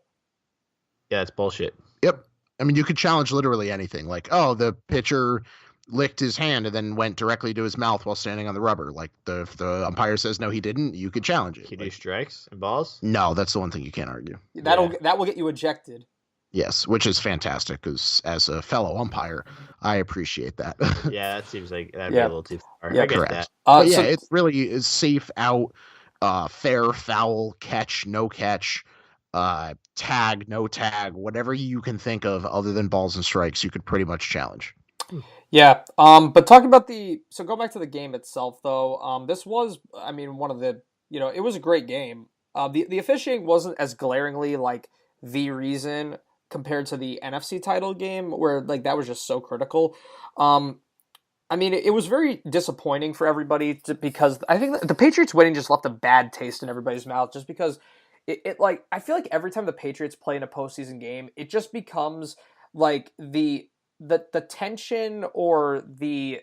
D: Yeah, it's bullshit.
C: Yep. I mean, you could challenge literally anything. Like, oh, the pitcher licked his hand and then went directly to his mouth while standing on the rubber. Like, if the umpire says no, he didn't, you could challenge it.
D: Can you do strikes and balls?
C: No, that's the one thing you can't argue.
B: That will get you ejected.
C: Yes, which is fantastic because as a fellow umpire, I appreciate that.
D: Yeah, that seems like that'd be a little too far.
B: Yeah,
D: I get
C: correct.
D: that.
C: But yeah, it really is safe out, fair, foul, catch, no catch, tag, no tag, whatever you can think of other than balls and strikes, you could pretty much challenge.
B: Yeah, but talking about go back to the game itself, though. This was, I mean, one of the, it was a great game. The officiating wasn't as glaringly like the reason compared to the NFC title game where like that was just so critical. I mean, it was very disappointing for everybody because I think the Patriots winning just left a bad taste in everybody's mouth just because it like, I feel like every time the Patriots play in a postseason game, it just becomes like the tension or the,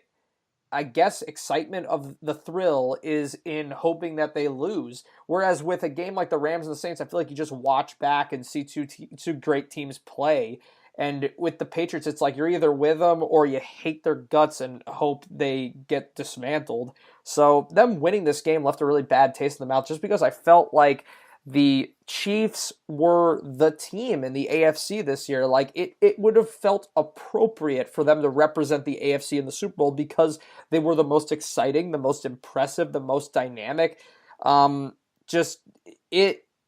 B: I guess, excitement of the thrill is in hoping that they lose. Whereas with a game like the Rams and the Saints, I feel like you just watch back and see two great teams play. And with the Patriots, it's like you're either with them or you hate their guts and hope they get dismantled. So them winning this game left a really bad taste in the mouth just because I felt like the Chiefs were the team in the AFC this year. Like it would have felt appropriate for them to represent the AFC in the Super Bowl because they were the most exciting, the most impressive, the most dynamic. It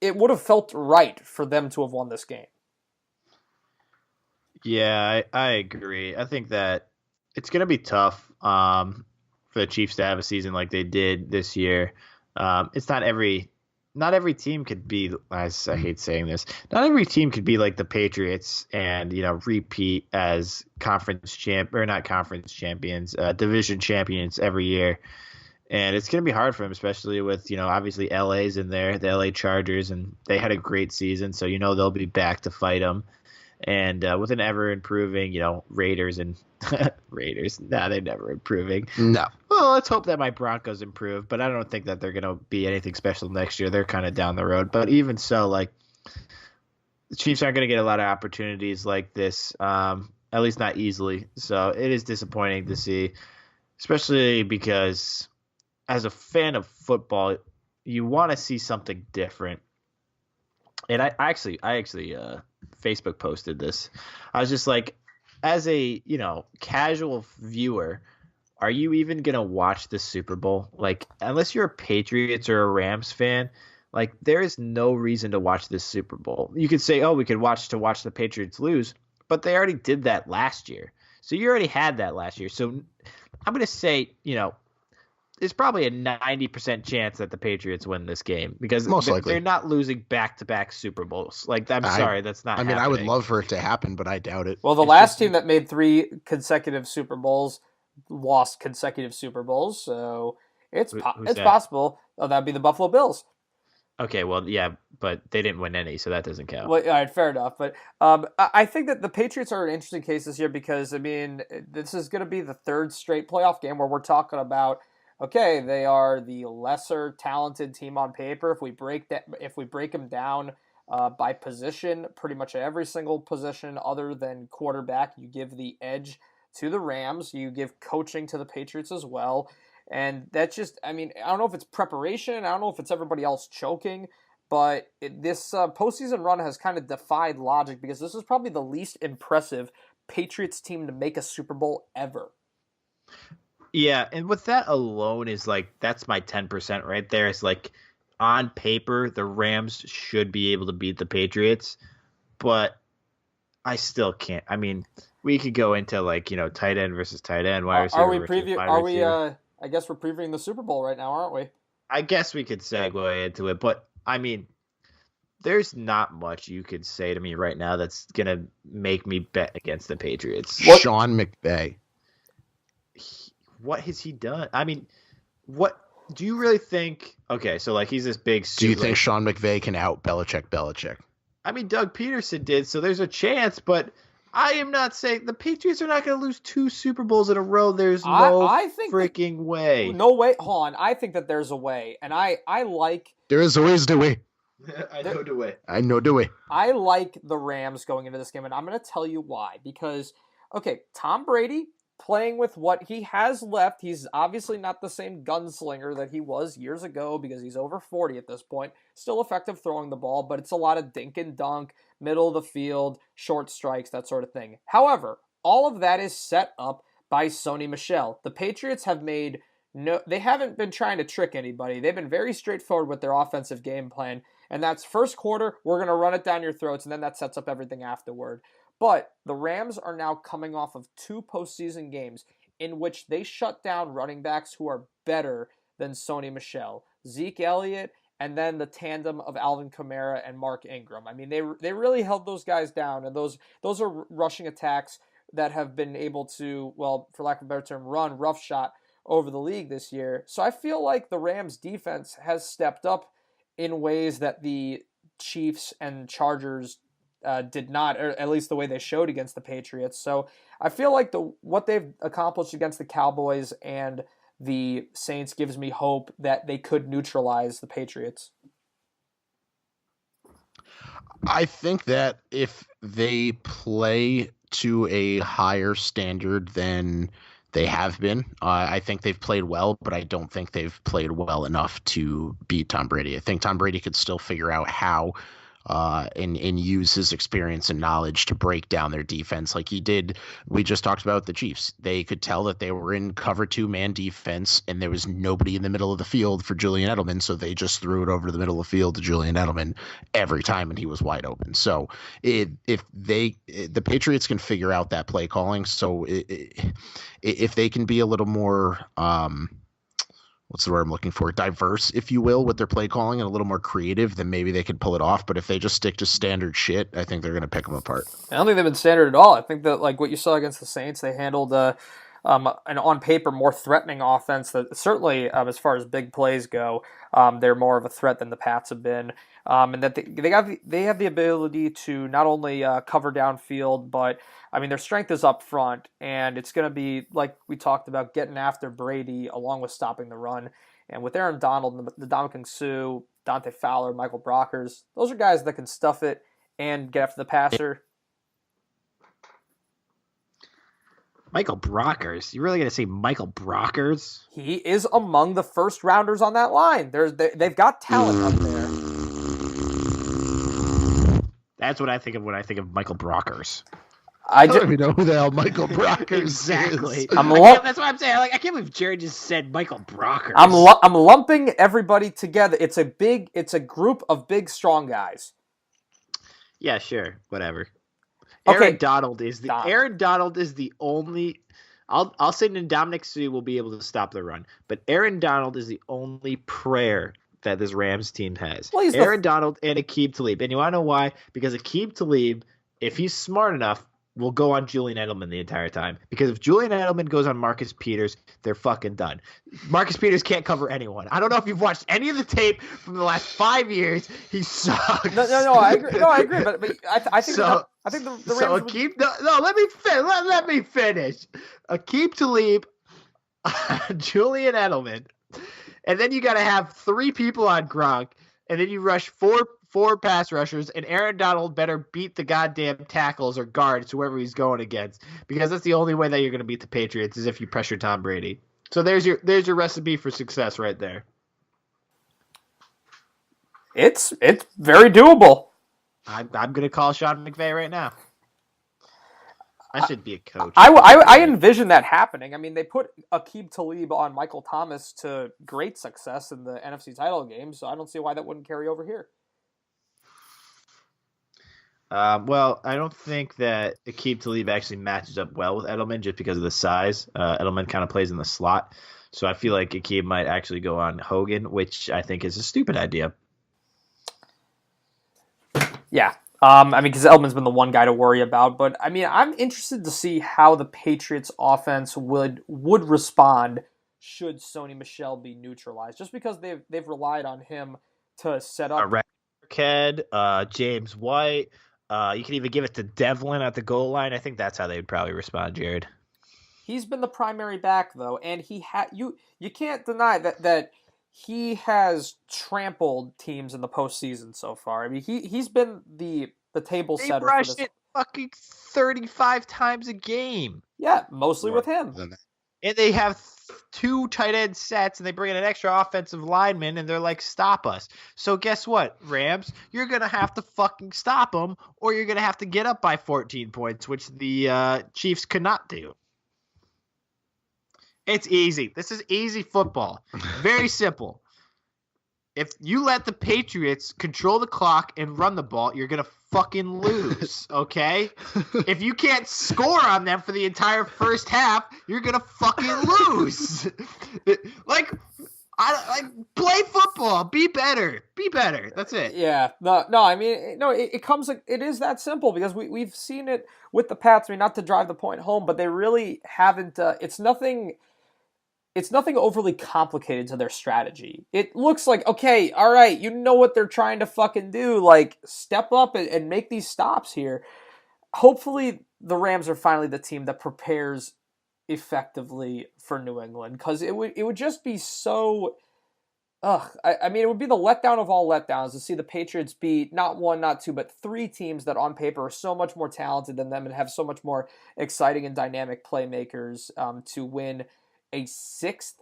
B: would have felt right for them to have won this game.
D: Yeah, I agree. I think that it's going to be tough for the Chiefs to have a season like they did this year. It's not every team could be, I hate saying this, not every team could be like the Patriots and, repeat as division champions every year. And it's going to be hard for them, especially with, obviously LA's in there, the LA Chargers, and they had a great season. So, they'll be back to fight them. And with an ever improving, Raiders and Raiders, they're never improving.
C: No.
D: Well, let's hope that my Broncos improve, but I don't think that they're going to be anything special next year. They're kind of down the road. But even so, like, the Chiefs aren't going to get a lot of opportunities like this, at least not easily. So it is disappointing to see, especially because as a fan of football, you want to see something different. And I actually Facebook posted this. I was just like, as a, casual viewer, are you even going to watch the Super Bowl? Like, unless you're a Patriots or a Rams fan, like, there is no reason to watch this Super Bowl. You could say, oh, we could watch the Patriots lose, but they already did that last year. So you already had that last year. So I'm going to say, there's probably a 90% chance that the Patriots win this game because
C: Most likely.
D: they're not losing back-to-back Super Bowls. Like, I'm sorry, that's not happening.
C: I would love for it to happen, but I doubt it.
B: Well, the last team that made 3 consecutive Super Bowls lost consecutive Super Bowls, so it's possible. Oh, that'd be the Buffalo Bills.
D: Okay, well, yeah, but they didn't win any, so that doesn't count.
B: Well, all right, fair enough. But I think that the Patriots are an interesting case this year because, I mean, this is going to be the 3rd straight playoff game where we're talking about, okay, they are the lesser talented team on paper. If we break them down by position, pretty much every single position other than quarterback, you give the edge to the Rams. You give coaching to the Patriots as well. And that's just, I mean, I don't know if it's preparation. I don't know if it's everybody else choking. But this postseason run has kind of defied logic because this is probably the least impressive Patriots team to make a Super Bowl ever.
D: Yeah, and with that alone is like, that's my 10% right there. It's like, on paper, the Rams should be able to beat the Patriots, but I still can't. I mean, we could go into like, tight end versus tight end, wide receiver.
B: I guess we're previewing the Super Bowl right now, aren't we?
D: I guess we could segue into it, but I mean, there's not much you could say to me right now that's gonna make me bet against the Patriots.
C: Sean McVay.
D: What has he done? I mean, what do you really think? Okay, so like he's this big.
C: Do you think Sean McVay can out Belichick?
D: I mean, Doug Peterson did, so there's a chance, but I am not saying the Patriots are not going to lose 2 Super Bowls in a row. There's no freaking way.
B: No way. Hold on. I think that there's a way, and I like.
C: There is always the way.
D: I know the way.
C: I know the way.
B: I like the Rams going into this game, and I'm going to tell you why. Because, okay, Tom Brady playing with what he has left. He's obviously not the same gunslinger that he was years ago because he's over 40 at this point. Still effective throwing the ball, but it's a lot of dink and dunk, middle of the field, short strikes, that sort of thing. However, all of that is set up by Sony Michel. The Patriots they haven't been trying to trick anybody. They've been very straightforward with their offensive game plan, and that's first quarter, we're going to run it down your throats, and then that sets up everything afterward. But the Rams are now coming off of 2 postseason games in which they shut down running backs who are better than Sony Michel, Zeke Elliott, and then the tandem of Alvin Kamara and Mark Ingram. I mean, they really held those guys down, and those are rushing attacks that have been able to, well, for lack of a better term, run roughshod over the league this year. So I feel like the Rams defense has stepped up in ways that the Chiefs and Chargers did not, or at least the way they showed against the Patriots. So I feel like what they've accomplished against the Cowboys and the Saints gives me hope that they could neutralize the Patriots.
C: I think that if they play to a higher standard than they have been, I think they've played well, but I don't think they've played well enough to beat Tom Brady. I think Tom Brady could still figure out how and use his experience and knowledge to break down their defense like he did. We just talked about the Chiefs. They could tell that they were in cover 2 man defense and there was nobody in the middle of the field for Julian Edelman, so they just threw it over to the middle of the field to Julian Edelman every time and he was wide open. So the Patriots can figure out that play calling, so if they can be a little more what's the word I'm looking for? Diverse, if you will, with their play calling and a little more creative, then maybe they could pull it off. But if they just stick to standard shit, I think they're going to pick them apart.
B: I don't think they've been standard at all. I think that, like what you saw against the Saints, they handled an on paper more threatening offense that certainly, as far as big plays go, they're more of a threat than the Pats have been. And that they have the ability to not only cover downfield, but I mean their strength is up front, and it's going to be like we talked about, getting after Brady along with stopping the run. And with Aaron Donald, the Ndamukong Suh, Dante Fowler, Michael Brockers, those are guys that can stuff it and get after the passer.
D: Michael Brockers? You really going to say Michael Brockers?
B: He is among the first rounders on that line. They've got talent up there.
D: That's what I think of when I think of Michael Brockers.
C: I don't even know who the hell Michael Brockers
D: exactly.
C: is.
D: That's what I'm saying. I can't believe Jerry just said Michael Brockers.
B: I'm lumping everybody together. It's a group of big, strong guys.
D: Yeah, sure, whatever.
B: Okay.
D: Aaron Donald is the only I'll say Dominic Sue will be able to stop the run, but Aaron Donald is the only prayer that this Rams team has.
B: Well,
D: Aaron Donald and Aqib Talib. And you want to know why? Because Aqib Talib, if he's smart enough, will go on Julian Edelman the entire time. Because if Julian Edelman goes on Marcus Peters, they're fucking done. Marcus Peters can't cover anyone. I don't know if you've watched any of the tape from the last 5 years. He sucks.
B: No, I agree. No, I agree. But I think the Rams.
D: So Aqib, let me finish. Aqib Talib, Julian Edelman. And then you got to have 3 people on Gronk, and then you rush four pass rushers, and Aaron Donald better beat the goddamn tackles or guards, whoever he's going against, because that's the only way that you're going to beat the Patriots is if you pressure Tom Brady. So there's your recipe for success right there.
B: It's very doable.
D: I'm going to call Sean McVay right now. I should be a coach.
B: I envision that happening. I mean, they put Aqib Talib on Michael Thomas to great success in the NFC title game, so I don't see why that wouldn't carry over here.
D: Well, I don't think that Aqib Talib actually matches up well with Edelman just because of the size. Edelman kind of plays in the slot, so I feel like Aqib might actually go on Hogan, which I think is a stupid idea.
B: Yeah. I mean, because Edelman's been the one guy to worry about, but I mean, I'm interested to see how the Patriots' offense would respond should Sony Michel be neutralized, just because they've relied on him to set up.
D: Arrowhead, James White. You can even give it to Devlin at the goal line. I think that's how they would probably respond, Jared.
B: He's been the primary back though, and he you can't deny that he has trampled teams in the postseason so far. I mean, he's been the table setter. They
D: rushed it fucking 35 times a game.
B: Yeah, mostly with him.
D: And they have 2 tight end sets, and they bring in an extra offensive lineman, and they're like, stop us. So guess what, Rams? You're going to have to fucking stop them, or you're going to have to get up by 14 points, which the Chiefs could not do. It's easy. This is easy football. Very simple. If you let the Patriots control the clock and run the ball, you're going to fucking lose, okay? If you can't score on them for the entire first half, you're going to fucking lose. Play football. Be better. Be better. That's it.
B: Yeah. No, I mean, no, it is that simple because we've seen it with the Pats. I mean, not to drive the point home, but they really haven't, it's nothing overly complicated to their strategy. It looks like, okay, all right, you know what they're trying to fucking do. Like, step up and make these stops here. Hopefully, the Rams are finally the team that prepares effectively for New England, because it would just be so... I mean, it would be the letdown of all letdowns to see the Patriots beat not 1, not 2, but 3 teams that on paper are so much more talented than them and have so much more exciting and dynamic playmakers to win a 6th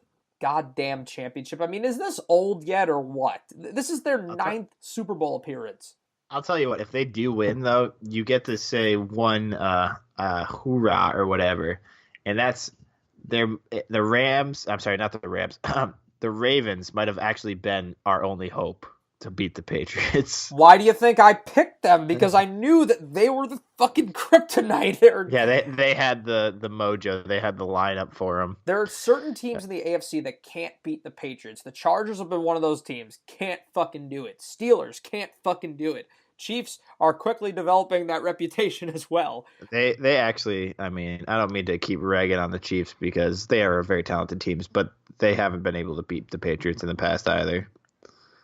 B: goddamn championship. I mean, is this old yet or what? This is their 9th Super Bowl appearance.
D: I'll tell you what, if they do win, though, you get to say one hoorah or whatever, and that's the Rams. I'm sorry, not the Rams. The Ravens might have actually been our only hope to beat the Patriots.
B: Why do you think I picked them? Because I knew that they were the fucking kryptonite.
D: Yeah, they had the mojo. They had the lineup for them.
B: There are certain teams in the AFC that can't beat the Patriots. The Chargers have been one of those teams. Can't fucking do it. Steelers can't fucking do it. Chiefs are quickly developing that reputation as well.
D: They actually, I mean, I don't mean to keep ragging on the Chiefs because they are very talented teams, but they haven't been able to beat the Patriots in the past either.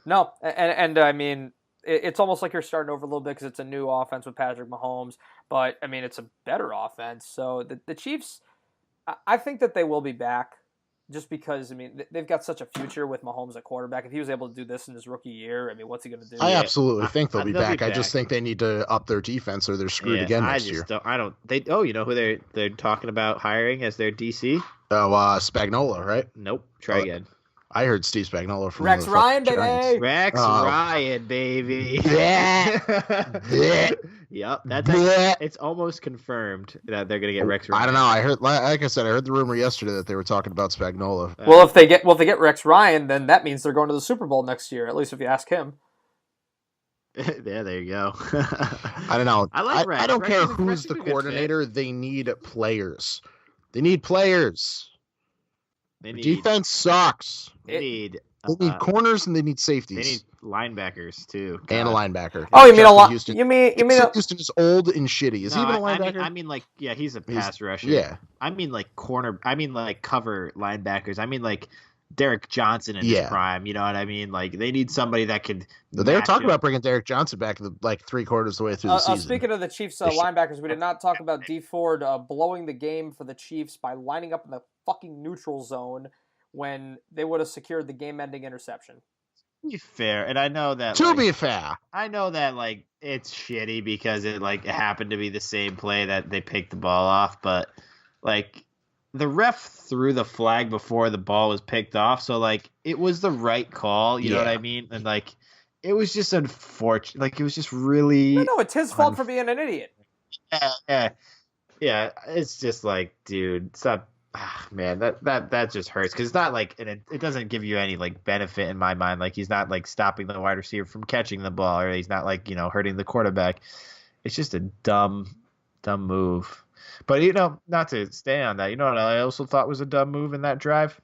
B: No, and I mean, it's almost like you're starting over a little bit because it's a new offense with Patrick Mahomes, but I mean, it's a better offense. So the Chiefs, I think that they will be back just because, I mean, they've got such a future with Mahomes at quarterback. If he was able to do this in his rookie year, I mean, what's he going to do?
C: I absolutely think they'll be back. I just think they need to up their defense or they're screwed again next year.
D: You know who they're talking about hiring as their DC?
C: Oh, Spagnuolo, right?
D: Nope. Try again.
C: I heard Steve Spagnuolo from
B: Rex Ryan, baby.
D: Rex Ryan, baby. Yep, it's almost confirmed that they're gonna get Rex Ryan.
C: I don't know. I heard, like I said, I heard the rumor yesterday that they were talking about Spagnuolo.
B: Well, if they get Rex Ryan, then that means they're going to the Super Bowl next year. At least if you ask him.
D: Yeah, there you go.
C: I don't know.
D: I like Rex.
C: I don't care who's the coordinator. They need players. They need players.
D: They need
C: Defense sucks.
D: They need
C: corners and they need
D: They
C: safeties.
D: need linebackers too.
C: And a
D: God.
C: linebacker.
B: Oh, you mean a
C: Justin
B: lot?
C: Houston.
B: You mean
C: Houston is old and shitty. Is he even a linebacker?
D: I mean, like, yeah, he's a pass rusher.
C: Yeah.
D: I mean, like cover linebackers. I mean, like Derek Johnson in his prime. You know what I mean? Like, they need somebody that could.
C: They were talking about bringing Derek Johnson back like 3/4 of the way through the season.
B: Speaking of the Chiefs linebackers, we did not talk about D Ford blowing the game for the Chiefs by lining up in the fucking neutral zone when they would have secured the game-ending interception.
D: To be fair, and I know that. I know that like it's shitty because it happened to be the same play that they picked the ball off, but like the ref threw the flag before the ball was picked off, so like it was the right call. You know what I mean? And like it was just unfortunate. Like it was just really.
B: No, it's his fault for being an idiot.
D: Yeah. It's just like, dude, stop. Man, that just hurts because it's not like it doesn't give you any like benefit in my mind. Like he's not like stopping the wide receiver from catching the ball, or he's not like hurting the quarterback. It's just a dumb move. But not to stay on that. You know what I also thought was a dumb move in that drive?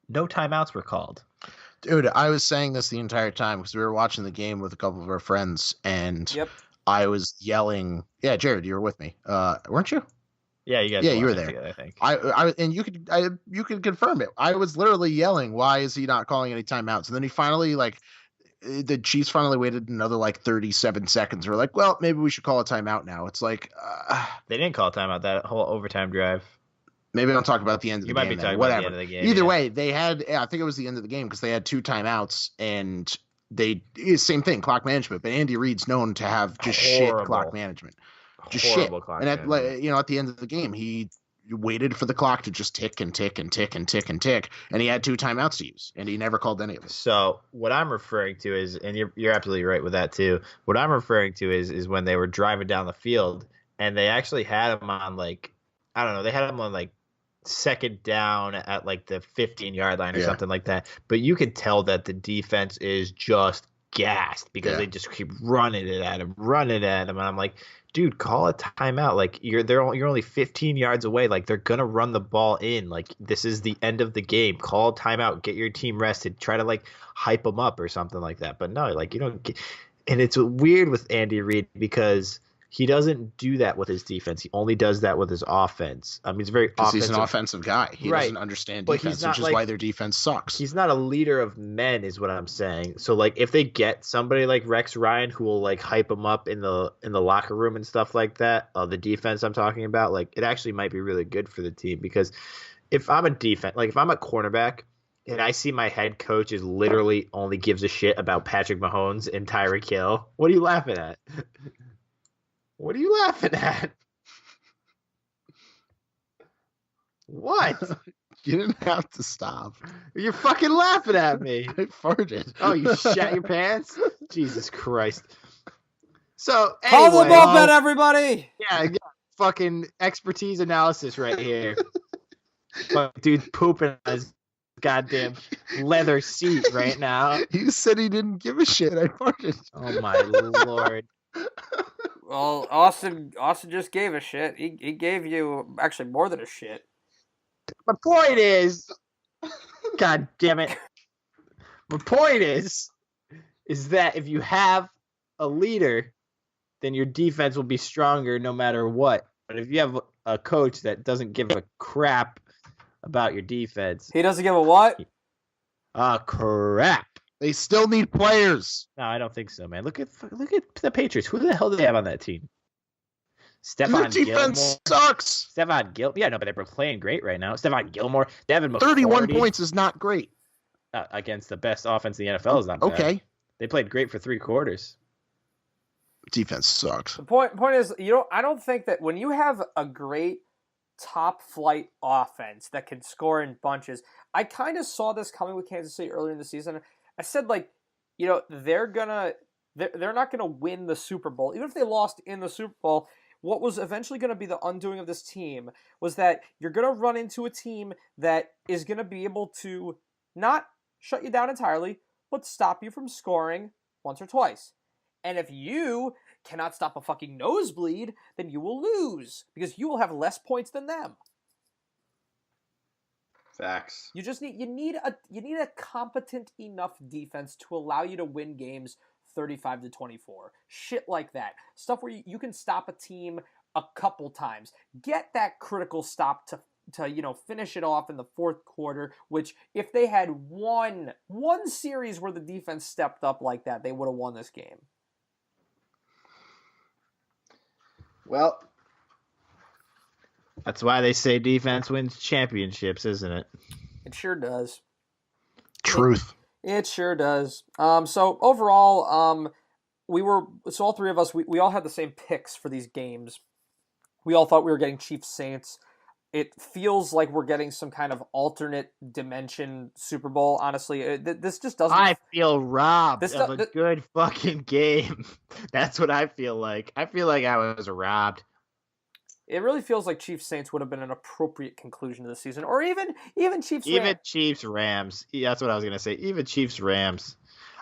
D: No timeouts were called.
C: Dude, I was saying this the entire time because we were watching the game with a couple of our friends, and I was yelling. Yeah, Jared, you were with me, weren't you?
D: Yeah, you guys.
C: Yeah, you were there.
D: Together, I think.
C: I and you could confirm it. I was literally yelling, "Why is he not calling any timeouts?" And then he finally the Chiefs finally waited another 37 seconds. We're like, well, maybe we should call a timeout now. It's like
D: they didn't call a timeout that whole overtime drive.
C: Maybe I'm talking about the end of the game.
D: You might be talking about the end of the game.
C: Either way, they had. I think it was the end of the game because they had 2 timeouts and same thing, clock management. But Andy Reid's known to have just shit clock management. Just
D: horrible
C: shit.
D: Clock
C: and at the end of the game, he waited for the clock to just tick and tick and tick and tick and tick, and he had 2 timeouts to use, and he never called any of them.
D: So what I'm referring to is, and you're absolutely right with that too. What I'm referring to is when they were driving down the field, and they actually had him on they had him on second down at the 15-yard line or something like that. But you could tell that the defense is just gassed because they just keep running it at him, and I'm like, dude, call a timeout. You're only 15 yards away. They're gonna run the ball in. This is the end of the game. Call a timeout. Get your team rested. Try to hype them up or something like that. But no, you don't get. And it's weird with Andy Reid because he doesn't do that with his defense. He only does that with his offense. He's very offensive.
C: He's an offensive guy. He doesn't understand defense, which is why their defense sucks.
D: He's not a leader of men, is what I'm saying. So, if they get somebody like Rex Ryan who will hype him up in the locker room and stuff like that, the defense I'm talking about, it actually might be really good for the team because if I'm a defense, if I'm a cornerback and I see my head coach is literally only gives a shit about Patrick Mahomes and Tyreek Hill, what are you laughing at? What are you laughing at? What?
C: You didn't have to stop.
D: You're fucking laughing at me.
C: I farted.
D: Oh, you shat your pants? Jesus Christ. So,
B: call the bullpen, everybody.
D: Yeah, fucking expertise analysis right here. Dude pooping on his goddamn leather seat right now.
C: You said he didn't give a shit. I farted.
D: Oh, my Lord.
B: Well, Austin just gave a shit. He gave you actually more than a shit.
D: My point is, God damn it. My point is that if you have a leader, then your defense will be stronger no matter what. But if you have a coach that doesn't give a crap about your defense,
B: he doesn't give a what?
D: Crap.
C: They still need players.
D: No, I don't think so, man. Look at the Patriots. Who the hell do they have on that team? Stephon
C: Their defense sucks.
D: Stephon Gilmore. Yeah, no, but they're playing great right now. Stephon Gilmore, Devin McCourty.
C: 31 points is not great.
D: Against the best offense in the NFL is not bad.
C: Okay.
D: They played great for 3 quarters.
C: Defense sucks.
B: The point is, I don't think that when you have a great top flight offense that can score in bunches, I kind of saw this coming with Kansas City earlier in the season. I said, they're not gonna win the Super Bowl. Even if they lost in the Super Bowl, what was eventually going to be the undoing of this team was that you're going to run into a team that is going to be able to not shut you down entirely, but stop you from scoring once or twice. And if you cannot stop a fucking nosebleed, then you will lose because you will have less points than them.
D: Facts.
B: You just need a competent enough defense to allow you to win games 35-24. Shit like that. Stuff where you can stop a team a couple times. Get that critical stop to finish it off in the fourth quarter, which if they had one series where the defense stepped up like that, they would have won this game.
D: Well, that's why they say defense wins championships, isn't it?
B: It sure does.
C: Truth.
B: It sure does. So overall, all three of us, we all had the same picks for these games. We all thought we were getting Chiefs Saints. It feels like we're getting some kind of alternate dimension Super Bowl. Honestly, this just doesn't.
A: I feel robbed of a good fucking game. That's what I feel like. I feel like I was robbed.
B: It really feels like Chiefs Saints would have been an appropriate conclusion to the season, or even Chiefs.
A: Chiefs Rams. Yeah, that's what I was gonna say. Even Chiefs Rams.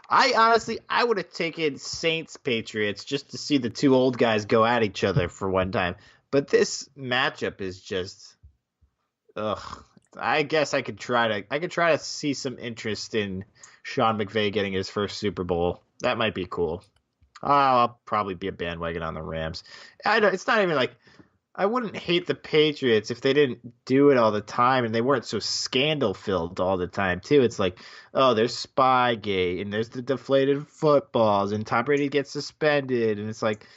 A: I would have taken Saints Patriots just to see the two old guys go at each other for one time. But this matchup is just, ugh. I guess I could try to see some interest in Sean McVay getting his first Super Bowl. That might be cool. I'll probably be a bandwagon on the Rams. It's not even like I wouldn't hate the Patriots if they didn't do it all the time and they weren't so scandal filled all the time too. It's like, oh, there's Spygate and there's the deflated footballs and Tom Brady gets suspended and it's like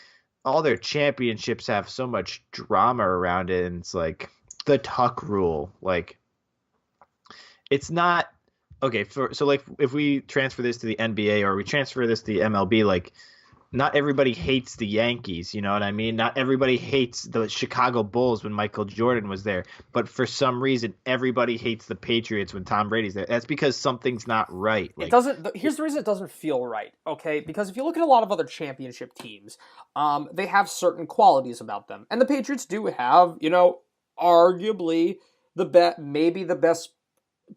A: all their championships have so much drama around it and it's like the Tuck rule. Like it's not okay. So like if we transfer this to the NBA or we transfer this to the MLB, like not everybody hates the Yankees, you know what I mean? Not everybody hates the Chicago Bulls when Michael Jordan was there. But for some reason, everybody hates the Patriots when Tom Brady's there. That's because something's not right.
B: Like, it doesn't. Here's the reason it doesn't feel right, okay? Because if you look at a lot of other championship teams, they have certain qualities about them. And the Patriots do have, arguably maybe the best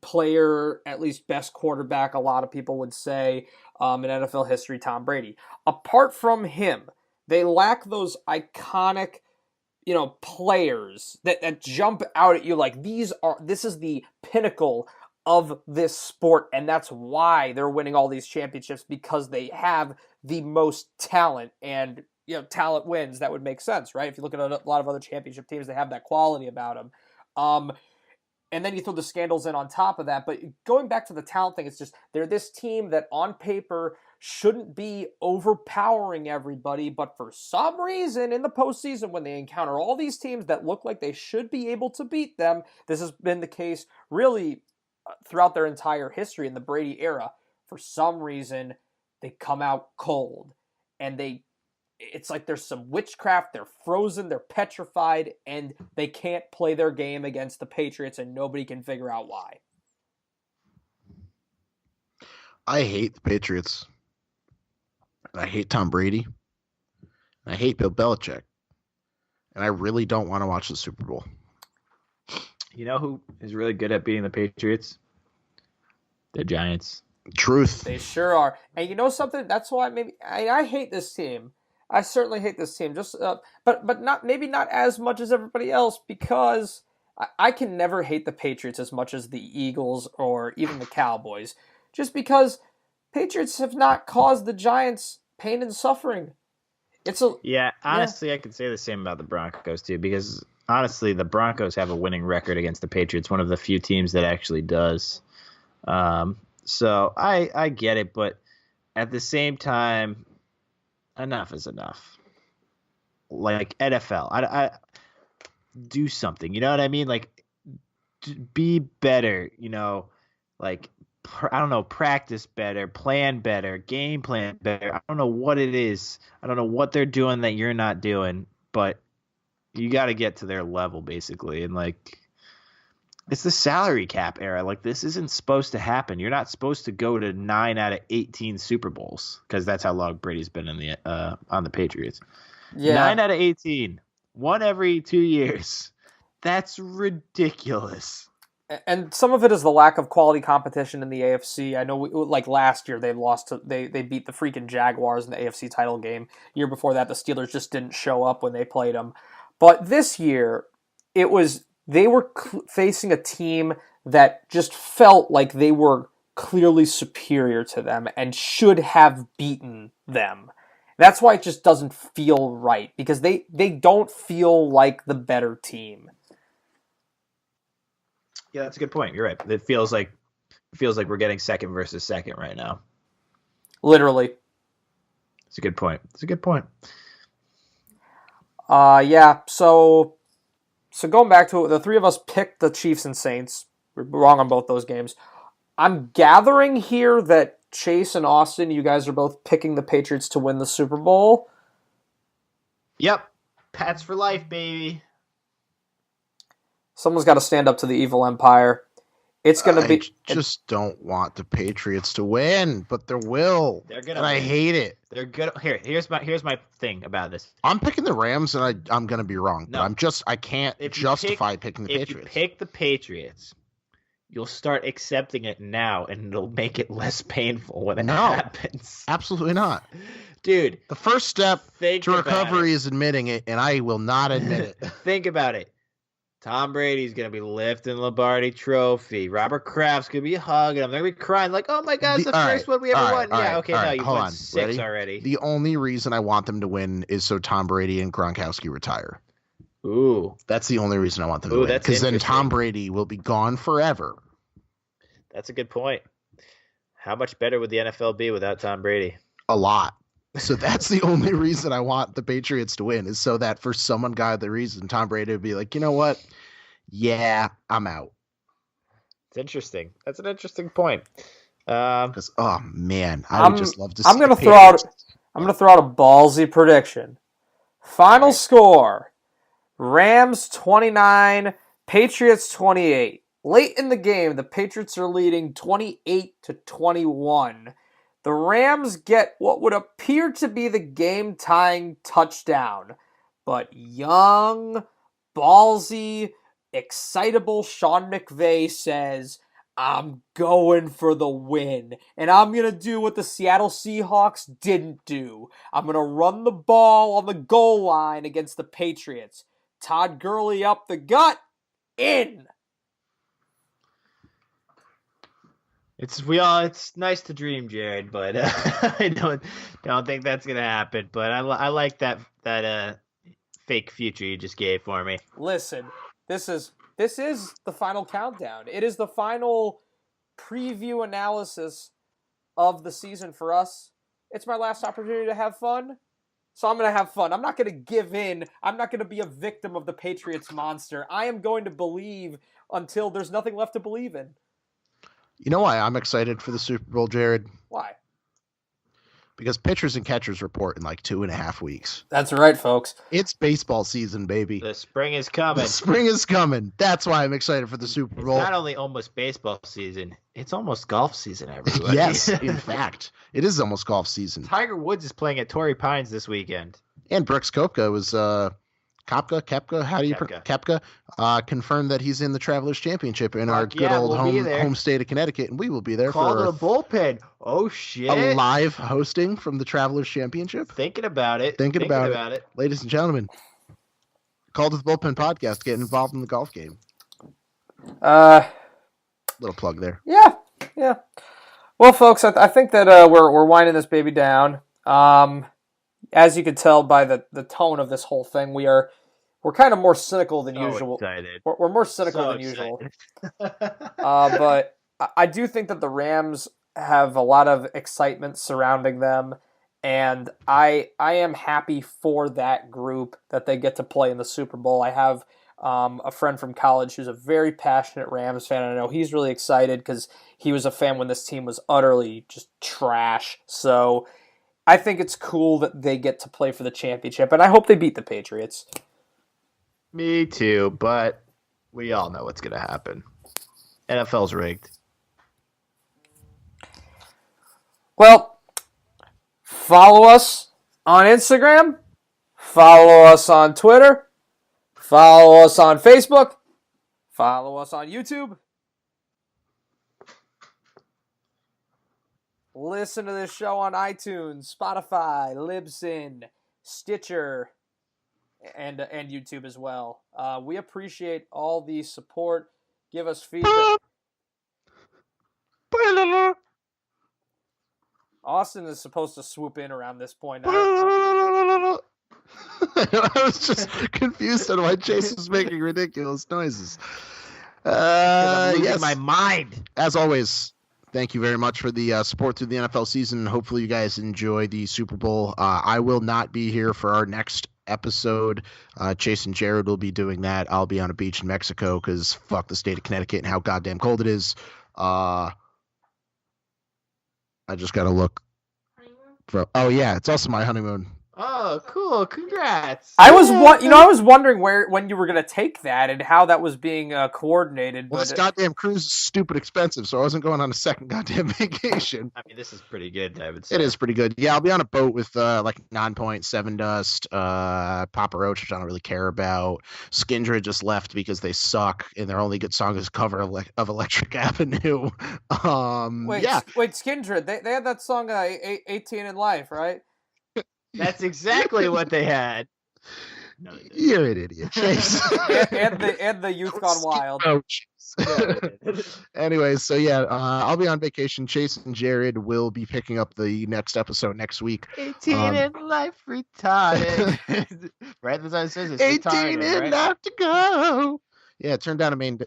B: player, at least best quarterback, a lot of people would say, in NFL history, Tom Brady. Apart from him, they lack those iconic, players that jump out at you like this is the pinnacle of this sport, and that's why they're winning all these championships, because they have the most talent, and talent wins. That would make sense, right? If you look at a lot of other championship teams, they have that quality about them. And then you throw the scandals in on top of that. But going back to the talent thing, it's just they're this team that on paper shouldn't be overpowering everybody. But for some reason in the postseason, when they encounter all these teams that look like they should be able to beat them, this has been the case really throughout their entire history in the Brady era. For some reason, they come out cold. And it's like there's some witchcraft, they're frozen, they're petrified, and they can't play their game against the Patriots, and nobody can figure out why.
C: I hate the Patriots. I hate Tom Brady. I hate Bill Belichick. And I really don't want to watch the Super Bowl.
A: You know who is really good at beating the Patriots? The Giants.
C: Truth.
B: They sure are. And you know something? That's why I hate this team. I certainly hate this team, but not as much as everybody else, because I can never hate the Patriots as much as the Eagles or even the Cowboys, just because Patriots have not caused the Giants pain and suffering.
A: Honestly, I could say the same about the Broncos too, because honestly, the Broncos have a winning record against the Patriots, one of the few teams that actually does. So I get it, but at the same time, enough is enough. Like NFL, I do something. You know what I mean? Like, be better. Like I don't know, practice better, plan better, game plan better. I don't know what it is. I don't know what they're doing that you're not doing, but you got to get to their level basically. And like, it's the salary cap era. Like, this isn't supposed to happen. You're not supposed to go to 9 out of 18 Super Bowls, because that's how long Brady's been in the on the Patriots. Yeah. 9 out of 18. One every 2 years. That's ridiculous.
B: And some of it is the lack of quality competition in the AFC. I know, like last year, they beat the freaking Jaguars in the AFC title game. Year before that, the Steelers just didn't show up when they played them. But this year, it was they were facing a team that just felt like they were clearly superior to them and should have beaten them. That's why it just doesn't feel right, because they don't feel like the better team.
D: Yeah, that's a good point. You're right. It feels like we're getting second versus second right now.
B: Literally.
D: It's a good point.
B: Yeah, so going back to it, the three of us picked the Chiefs and Saints. We're wrong on both those games. I'm gathering here that Chase and Austin, you guys are both picking the Patriots to win the Super Bowl.
D: Yep. Pats for life, baby.
B: Someone's got to stand up to the evil empire. It's going to be...
C: I just don't want the Patriots to win, but they will.
D: They're gonna
C: and I hate it.
D: They're good. Here's my thing about this.
C: I'm picking the Rams, and I'm going to be wrong.
D: No.
C: But I can't justify picking the Patriots.
D: If you pick the Patriots, you'll start accepting it now, and it'll make it less painful when it happens.
C: Absolutely not.
D: Dude,
C: the first step to recovery is admitting it, and I will not admit it.
D: Think about it. Tom Brady's going to be lifting the Lombardi trophy. Robert Kraft's going to be hugging him. They're going to be crying like, oh my God, it's the first one we ever won. Yeah, okay, no, you've won 6 already.
C: The only reason I want them to win is so Tom Brady and Gronkowski retire.
D: Ooh.
C: That's the only reason I want them to win. Because then Tom Brady will be gone forever.
D: That's a good point. How much better would the NFL be without Tom Brady?
C: A lot. So that's the only reason I want the Patriots to win, is so that for some ungodly reason, Tom Brady would be like, you know what? Yeah, I'm out.
D: It's interesting. That's an interesting point.
C: Because oh man, I would just love to.
B: I'm gonna throw out a ballsy prediction. Final score: Rams 29, Patriots 28. Late in the game, the Patriots are leading 28-21. The Rams get what would appear to be the game-tying touchdown, but young, ballsy, excitable Sean McVay says, I'm going for the win, and I'm going to do what the Seattle Seahawks didn't do. I'm going to run the ball on the goal line against the Patriots. Todd Gurley up the gut, in.
D: It's nice to dream, Jared, but I don't think that's gonna happen. But I like that fake future you just gave for me.
B: Listen, this is the final countdown. It is the final preview analysis of the season for us. It's my last opportunity to have fun, so I'm gonna have fun. I'm not gonna give in. I'm not gonna be a victim of the Patriots monster. I am going to believe until there's nothing left to believe in.
C: You know why I'm excited for the Super Bowl, Jared?
B: Why?
C: Because pitchers and catchers report in like 2.5 weeks.
B: That's right, folks.
C: It's baseball season, baby.
D: The spring is coming.
C: The spring is coming. That's why I'm excited for the Super Bowl.
D: It's not only almost baseball season, it's almost golf season, everybody.
C: Yes, in fact. It is almost golf season.
D: Tiger Woods is playing at Torrey Pines this weekend.
C: And Brooks Koepka was Koepka confirmed that he's in the Travelers Championship in our good old home state of Connecticut, and we will be there
D: for the bullpen. Oh shit!
C: A live hosting from the Travelers Championship.
D: Thinking about it.
C: Ladies and gentlemen. Call to the Bullpen podcast. Get involved in the golf game. Little plug there.
B: Yeah. Well, folks, I think that we're winding this baby down. As you can tell by the tone of this whole thing, we're kind of more cynical than usual.
D: Excited.
B: We're more cynical than usual. But I do think that the Rams have a lot of excitement surrounding them, and I am happy for that group that they get to play in the Super Bowl. I have a friend from college who's a very passionate Rams fan, and I know he's really excited because he was a fan when this team was utterly just trash. So I think it's cool that they get to play for the championship, and I hope they beat the Patriots.
D: Me too, but we all know what's going to happen. NFL's rigged.
B: Well, follow us on Instagram, follow us on Twitter, follow us on Facebook, follow us on YouTube. Listen to this show on iTunes, Spotify, Libsyn, Stitcher, and YouTube as well. We appreciate all the support. Give us feedback. Austin is supposed to swoop in around this point.
C: I was just confused on why Chase was making ridiculous noises.
A: I'm losing
C: Yes.
A: my mind.
C: As always, thank you very much for the support through the NFL season. Hopefully you guys enjoy the Super Bowl. I will not be here for our next episode. Chase and Jared will be doing that. I'll be on a beach in Mexico because fuck the state of Connecticut and how goddamn cold it is. I just got to look. Oh, yeah, it's also my honeymoon.
A: Oh, cool! Congrats.
B: I was wondering when you were gonna take that and how that was being coordinated.
C: Well,
B: But
C: this goddamn cruise is stupid expensive, so I wasn't going on a second goddamn vacation.
A: I mean, this is pretty good, I would say.
C: It is pretty good. Yeah, I'll be on a boat with like 9.7 Dust, Papa Roach, which I don't really care about. Skindred just left because they suck, and their only good song is a cover of Electric Avenue.
B: Wait, Skindred, they had that song 18 in Life, right?
A: That's exactly what they had.
C: No, you're an idiot, Chase.
B: and the Youth Gone Wild.
C: Anyways, so yeah, I'll be on vacation. Chase and Jared will be picking up the next episode next week.
A: 18 in life retarded. Right? That's how it says. It's
C: 18
A: retarded,
C: and
A: right?
C: not to go. Yeah, turn down the main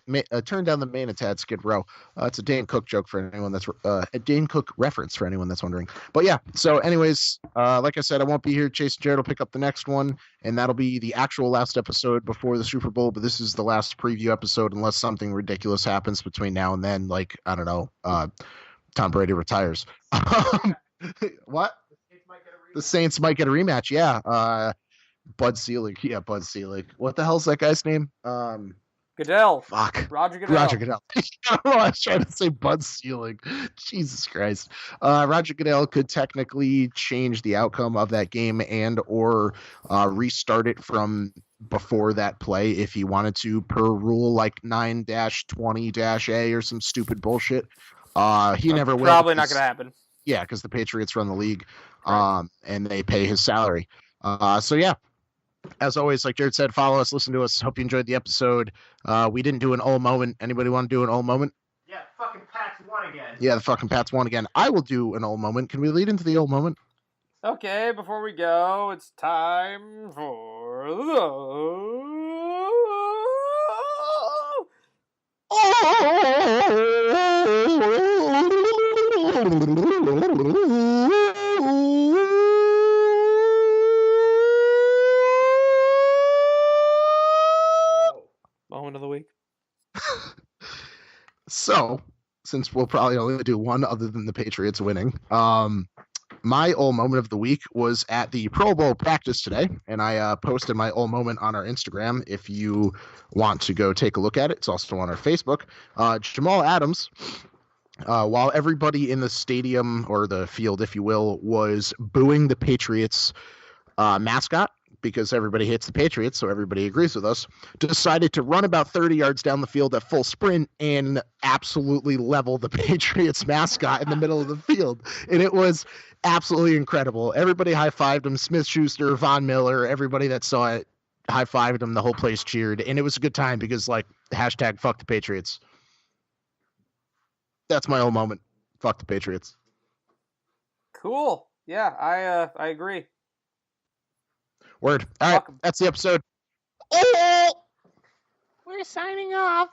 C: at Skid Row. It's a Dane Cook joke for anyone that's a Dane Cook reference for anyone that's wondering. But yeah, so anyways, like I said, I won't be here. Chase and Jared will pick up the next one, and that'll be the actual last episode before the Super Bowl. But this is the last preview episode, unless something ridiculous happens between now and then, like I don't know, Tom Brady retires. What? The Saints might get a rematch. Yeah. Bud Selig. Yeah, Bud Selig. What the hell's that guy's name?
B: Goodell.
C: Fuck.
B: Roger Goodell.
C: Roger Goodell. I don't know. I was trying to say Bud Selig. Jesus Christ. Roger Goodell could technically change the outcome of that game and or restart it from before that play if he wanted to, per rule like 9-20-A or some stupid bullshit. He never will.
B: Probably not going to happen.
C: Yeah, because the Patriots run the league, and they pay his salary. So yeah. As always, like Jared said, follow us, listen to us. Hope you enjoyed the episode. We didn't do an old moment. Anybody want to do an old moment?
A: Yeah, fucking Pats won again.
C: Yeah, the fucking Pats won again. I will do an old moment. Can we lead into the old moment?
B: Okay, before we go, it's time for moment of the week.
C: So, since we'll probably only do one other than the Patriots winning, my old moment of the week was at the Pro Bowl practice today, and I posted my old moment on our Instagram. If you want to go take a look at it, it's also on our Facebook. Jamal Adams, while everybody in the stadium, or the field, if you will, was booing the Patriots mascot, because everybody hates the Patriots, so everybody agrees with us, decided to run about 30 yards down the field at full sprint and absolutely level the Patriots mascot in the middle of the field. And it was absolutely incredible. Everybody high-fived him. Smith-Schuster, Von Miller, everybody that saw it high-fived him. The whole place cheered. And it was a good time because, like, hashtag fuck the Patriots. That's my old moment. Fuck the Patriots.
B: Cool. Yeah, I agree.
C: Word. All right, that's the episode. Oh!
A: We're signing off.